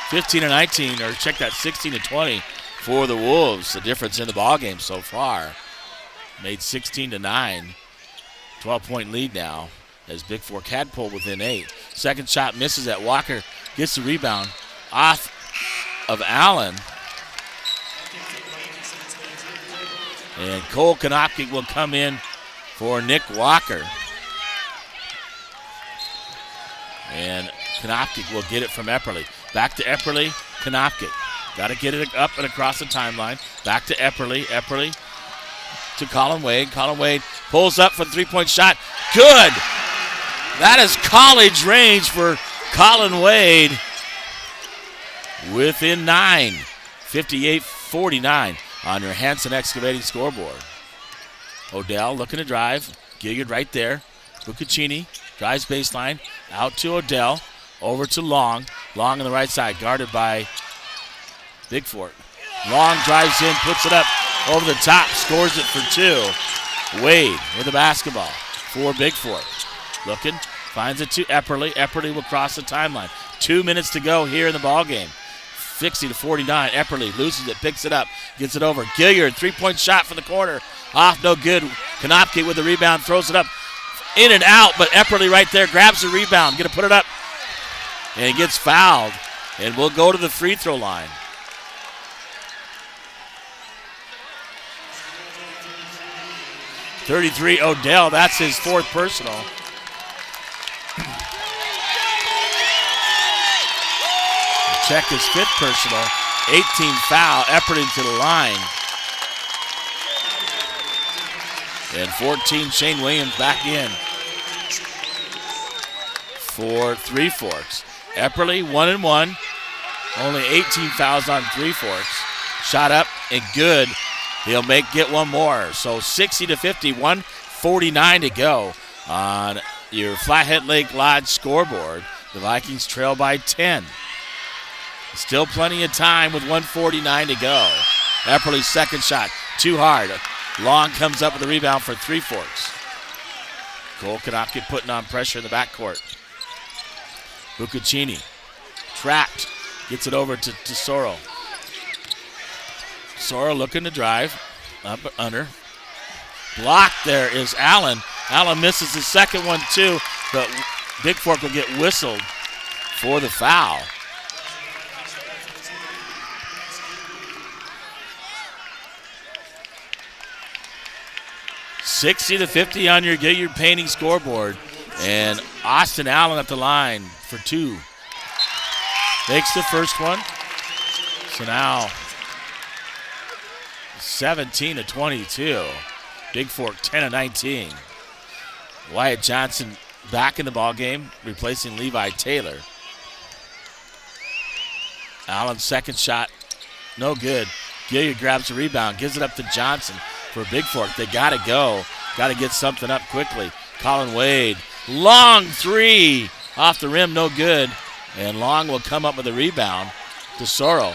15-19, or check that, 16-20 for the Wolves. The difference in the ballgame so far. Made 16-9. 12-point lead now, as Bigfork had pulled within 8. Second shot misses at Walker. Gets the rebound off of Allen. And Cole Konopke will come in for Nick Walker. And Konopke will get it from Epperly. Back to Epperly, Konopke. Got to get it up and across the timeline. Back to Epperly. Epperly to Colin Wade. Colin Wade pulls up for the three-point shot. Good! That is college range for Colin Wade. Within 9. 58-49 on your Hanson Excavating scoreboard. Odell looking to drive. Gilliard right there. Buccaccini drives baseline. Out to Odell. Over to Long. Long on the right side, guarded by Bigfork. Long drives in, puts it up over the top, scores it for 2. Wade with the basketball for Bigfork. Looking, finds it to Epperly. Epperly will cross the timeline. 2 minutes to go here in the ballgame. 60-49. Epperly loses it, picks it up, gets it over. Gilliard, three-point shot from the corner. Off, no good. Konopke with the rebound, throws it up. In and out, but Epperly right there grabs the rebound. Going to put it up. And he gets fouled. And we'll go to the free throw line. .33 Odell, that's his fourth personal. Check his fifth personal. 18 foul, Epperly to the line. And 14, Shane Williams back in for Three Forks. Epperly 1-1. Only 18 fouls on Three Forks. Shot up, and good. He'll get one more. So 60-50, 1:49 to go on your Flathead Lake Lodge scoreboard. The Vikings trail by 10. Still plenty of time with 1:49 to go. Epperly's second shot, too hard. Long comes up with a rebound for Three Forks. Cole Konopka putting on pressure in the backcourt. Buccaccini trapped, gets it over to Tesoro. Tesoro looking to drive, up under. Blocked there is Allen. Allen misses his second one too, but Bigfork will get whistled for the foul. $60-50 on your Gilliard Painting scoreboard. And Austin Allen at the line for two. Makes the first one. So now 17-22. Bigfork 10-19. Wyatt Johnson back in the ball game, replacing Levi Taylor. Allen's second shot, no good. Gilliard grabs the rebound, gives it up to Johnson for Bigfork. They got to go. Got to get something up quickly. Colin Wade, long three off the rim, no good. And Long will come up with a rebound to Sorrell.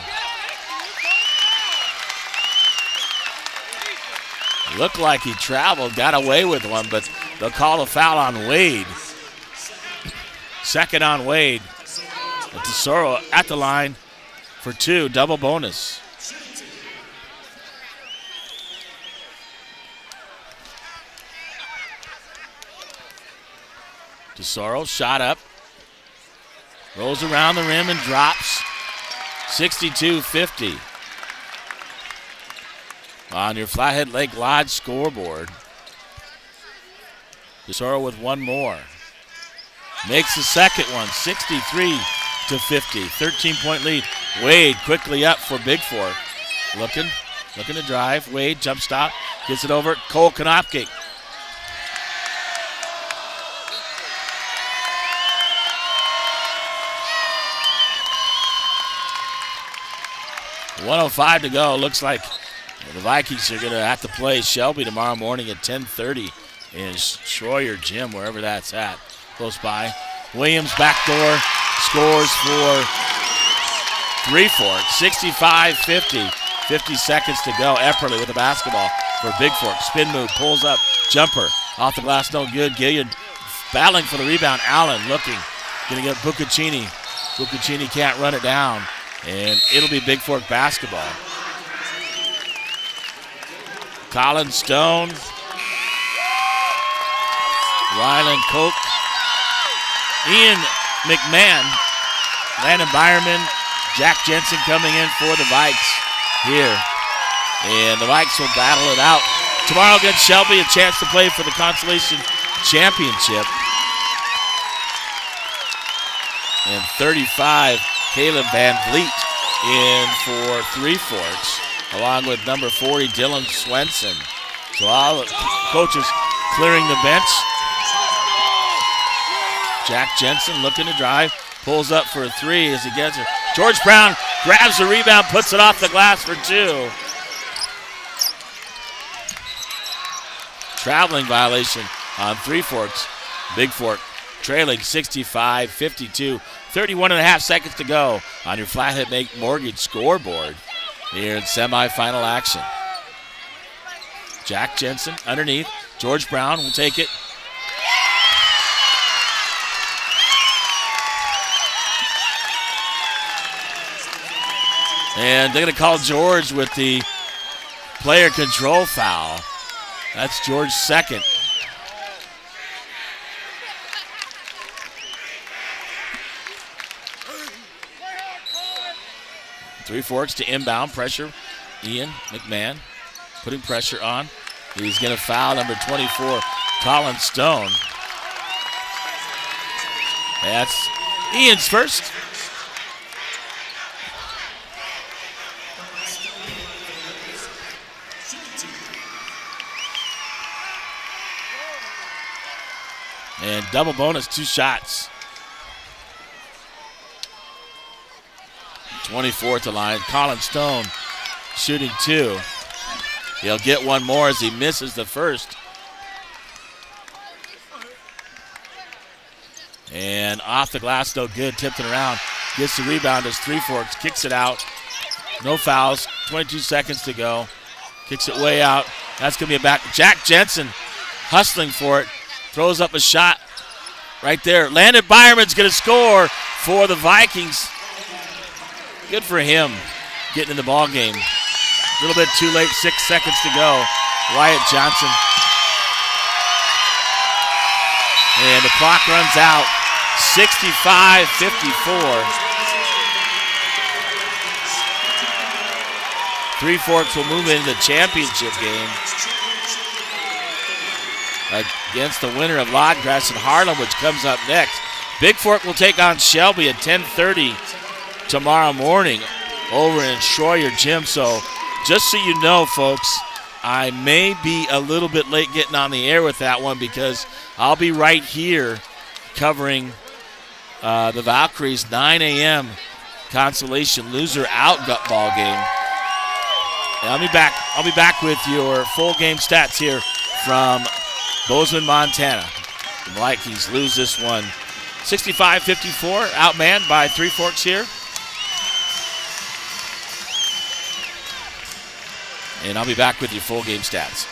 Looked like he traveled, got away with one, but they'll call a foul on Wade. Second on Wade. And Tesoro at the line for two, double bonus. Tesoro shot up. Rolls around the rim and drops. 62-50. On your Flathead Lake Lodge scoreboard. Tesoro with one more. Makes the second one, 63-50. 13-point lead. Wade quickly up for Bigfork. Looking to drive. Wade, jump stop, gets it over. Cole Konopka. .105 to go. Looks like the Vikings are going to have to play Shelby tomorrow morning at 10:30 in Schroyer Gym, wherever that's at, close by. Williams backdoor scores for Three Forks, 65-50. 50 seconds to go. Epperly with the basketball for Bigfork. Spin move, pulls up, jumper off the glass, no good. Gilliard battling for the rebound. Allen looking, going to get Buccaccini. Buccaccini can't run it down, and it'll be Bigfork basketball. Colin Stone, Rylan Koch, Ian McMahon, Landon Byerman, Jack Jensen coming in for the Vikes here. And the Vikes will battle it out. Tomorrow against Shelby, a chance to play for the Consolation Championship. And 35, Caleb Van Vliet in for Three Forks, along with number 40, Dylan Swenson. So all the coaches clearing the bench. Jack Jensen looking to drive, pulls up for a three as he gets it. George Brown grabs the rebound, puts it off the glass for two. Traveling violation on Three Forks. Bigfork trailing 65-52. 31 and a half seconds to go on your Flathead Make Mortgage scoreboard here in semifinal action. Jack Jensen underneath. George Brown will take it. And they're going to call George with the player control foul. That's George's second. Three Forks to inbound pressure. Ian McMahon putting pressure on. He's going to foul number 24, Colin Stone. That's Ian's first. And double bonus, two shots. 24 at the line. Colin Stone shooting 2. He'll get one more as he misses the first. And off the glass, no good. Tipped it around. Gets the rebound as Three Forks kicks it out. No fouls. 22 seconds to go. Kicks it way out. That's going to be a back. Jack Jensen hustling for it. Throws up a shot right there. Landon Byerman's going to score for the Vikings. Good for him getting in the ball game. A little bit too late. 6 seconds to go. Wyatt Johnson. And the clock runs out. 65-54. Three Forks will move into the championship game against the winner of Lodgrass and Harlem, which comes up next. Bigfork will take on Shelby at 10:30 tomorrow morning over in Schroyer Gym. So just so you know, folks, I may be a little bit late getting on the air with that one because I'll be right here covering the Valkyries 9 a.m. consolation loser out ball game. And I'll be back with your full game stats here from Bozeman, Montana. The Vikings lose this one 65-54, outmanned by Three Forks here. And I'll be back with your full game stats.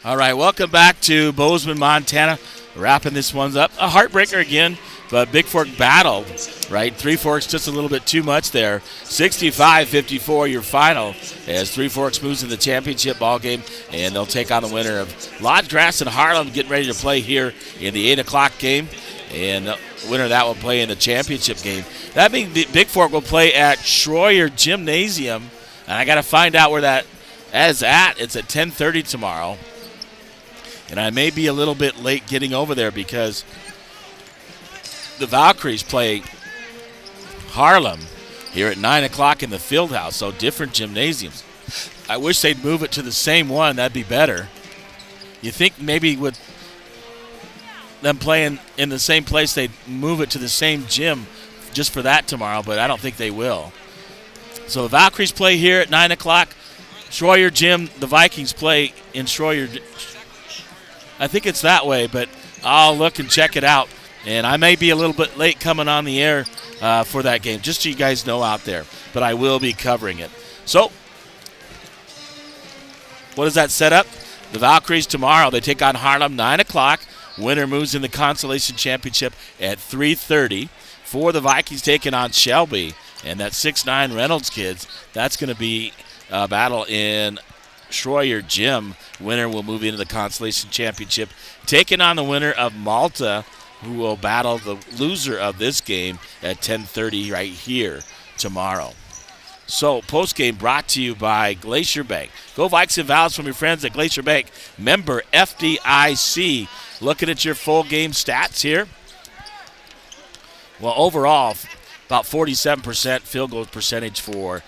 All right, welcome back to Bozeman, Montana. Wrapping this one up. A heartbreaker again, but Big Fork battled, right? Three Forks just a little bit too much there. 65-54 your final as Three Forks moves in the championship ball game, and they'll take on the winner of Lodgrass and Harlem, getting ready to play here in the 8 o'clock game. And the winner of that will play in the championship game. That means Big Fork will play at Schroyer Gymnasium, and I got to find out where that is at. It's at 10:30 tomorrow. And I may be a little bit late getting over there because the Valkyries play Harlem here at 9 o'clock in the field house, so different gymnasiums. I wish they'd move it to the same one. That'd be better. You think maybe with them playing in the same place, they'd move it to the same gym just for that tomorrow, but I don't think they will. So the Valkyries play here at 9 o'clock. Schroyer Gym, the Vikings play in Schroyer. I think it's that way, but I'll look and check it out. And I may be a little bit late coming on the air for that game, just so you guys know out there. But I will be covering it. So, what does that set up? The Valkyries tomorrow, they take on Harlem, 9 o'clock. Winner moves in the Consolation Championship at 3:30. For the Vikings taking on Shelby. And that 6'9" Reynolds kids, that's going to be a battle in Schroyer Gym winner will move into the Consolation Championship, taking on the winner of Malta, who will battle the loser of this game at 10:30 right here tomorrow. So, post-game brought to you by Glacier Bank. Go Vikes and Vows from your friends at Glacier Bank. Member FDIC. Looking at your full game stats here. Well, overall, about 47% field goal percentage for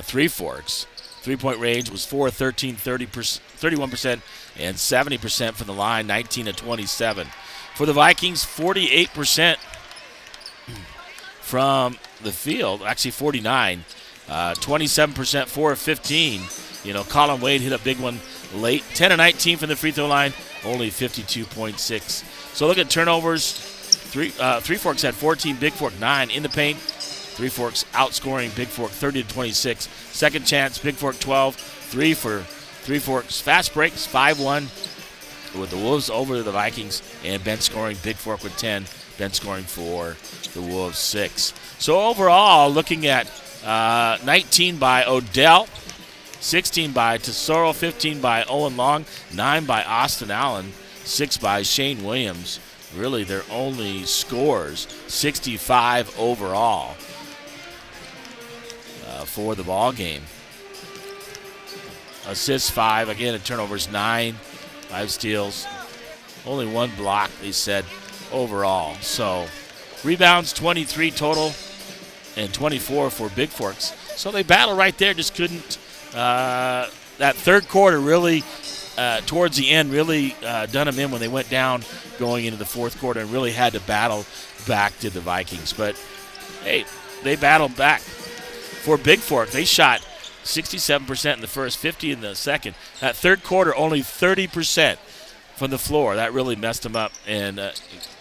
Three Forks. Three-point range was 4, 13, 31%, and 70% from the line, 19 of 27. For the Vikings, 48% from the field, actually 49. 27%, 4 of 15. Colin Wade hit a big one late. 10 of 19 from the free throw line, only 52.6. So look at turnovers. Three Forks had 14, Bigfork 9 in the paint. Three Forks outscoring Bigfork 30 to 26. Second chance, Bigfork 12. 3 for Three Forks. Fast breaks, 5-1 with the Wolves over the Vikings, and bench scoring Bigfork with 10. Bench scoring for the Wolves 6. So overall, looking at 19 by Odell, 16 by Tesoro, 15 by Owen Long, 9 by Austin Allen, 6 by Shane Williams. Really their only scores, 65 overall for the ball game. Assists 5, again, and turnovers 9, 5 steals, only 1 block, they said, overall. So rebounds 23 total and 24 for Big Forks. So they battle right there, just couldn't. That third quarter really, towards the end, really done them in when they went down going into the fourth quarter and really had to battle back to the Vikings. But, hey, they battled back. For Big Fork, they shot 67% in the first, 50 in the second. That third quarter, only 30% from the floor. That really messed them up and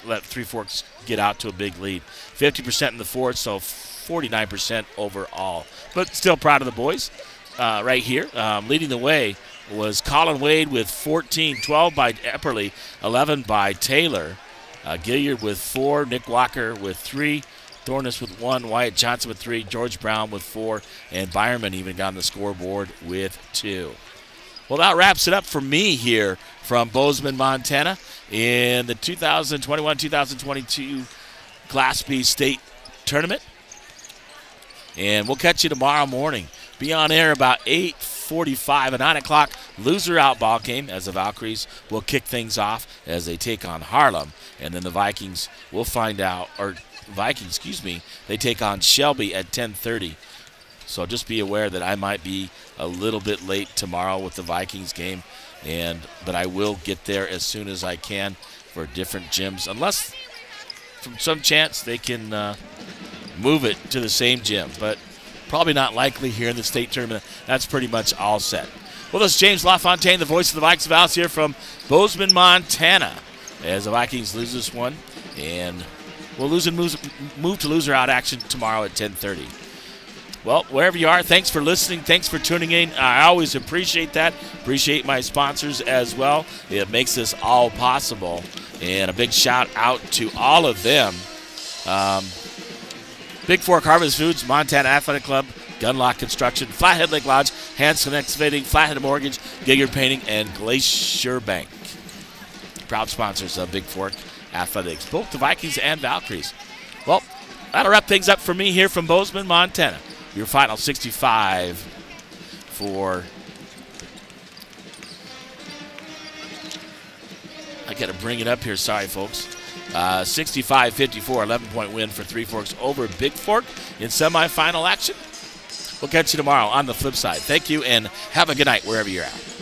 let Three Forks get out to a big lead. 50% in the fourth, so 49% overall. But still proud of the boys right here. Leading the way was Colin Wade with 14, 12 by Epperly, 11 by Taylor. Gilliard with 4, Nick Walker with 3, Thornus with 1, Wyatt Johnson with 3, George Brown with 4, and Byerman even got on the scoreboard with 2. Well, that wraps it up for me here from Bozeman, Montana in the 2021-2022 Class B State Tournament. And we'll catch you tomorrow morning. Be on air about 8:45 and 9 o'clock. Loser out ball game as the Valkyries will kick things off as they take on Harlem. And then the Vikings will find out, they take on Shelby at 10:30. So just be aware that I might be a little bit late tomorrow with the Vikings game, but I will get there as soon as I can for different gyms, unless from some chance they can move it to the same gym, but probably not likely here in the state tournament. That's pretty much all set. Well, this is James LaFontaine, the voice of the Vikes of House here from Bozeman, Montana, as the Vikings lose this one, and we'll move to loser out action tomorrow at 10:30. Well, wherever you are, thanks for listening. Thanks for tuning in. I always appreciate that. Appreciate my sponsors as well. It makes this all possible. And a big shout out to all of them. Bigfork Harvest Foods, Montana Athletic Club, Gunlock Construction, Flathead Lake Lodge, Hanson Excavating, Flathead Mortgage, Gilliard Painting, and Glacier Bank. Proud sponsors of Bigfork Athletics, both the Vikings and Valkyries. Well, that'll wrap things up for me here from Bozeman, Montana. Your final 65 for, I got to bring it up here, sorry folks. 65-54, 11-point win for Three Forks over Big Fork in semifinal action. We'll catch you tomorrow on the flip side. Thank you and have a good night wherever you're at.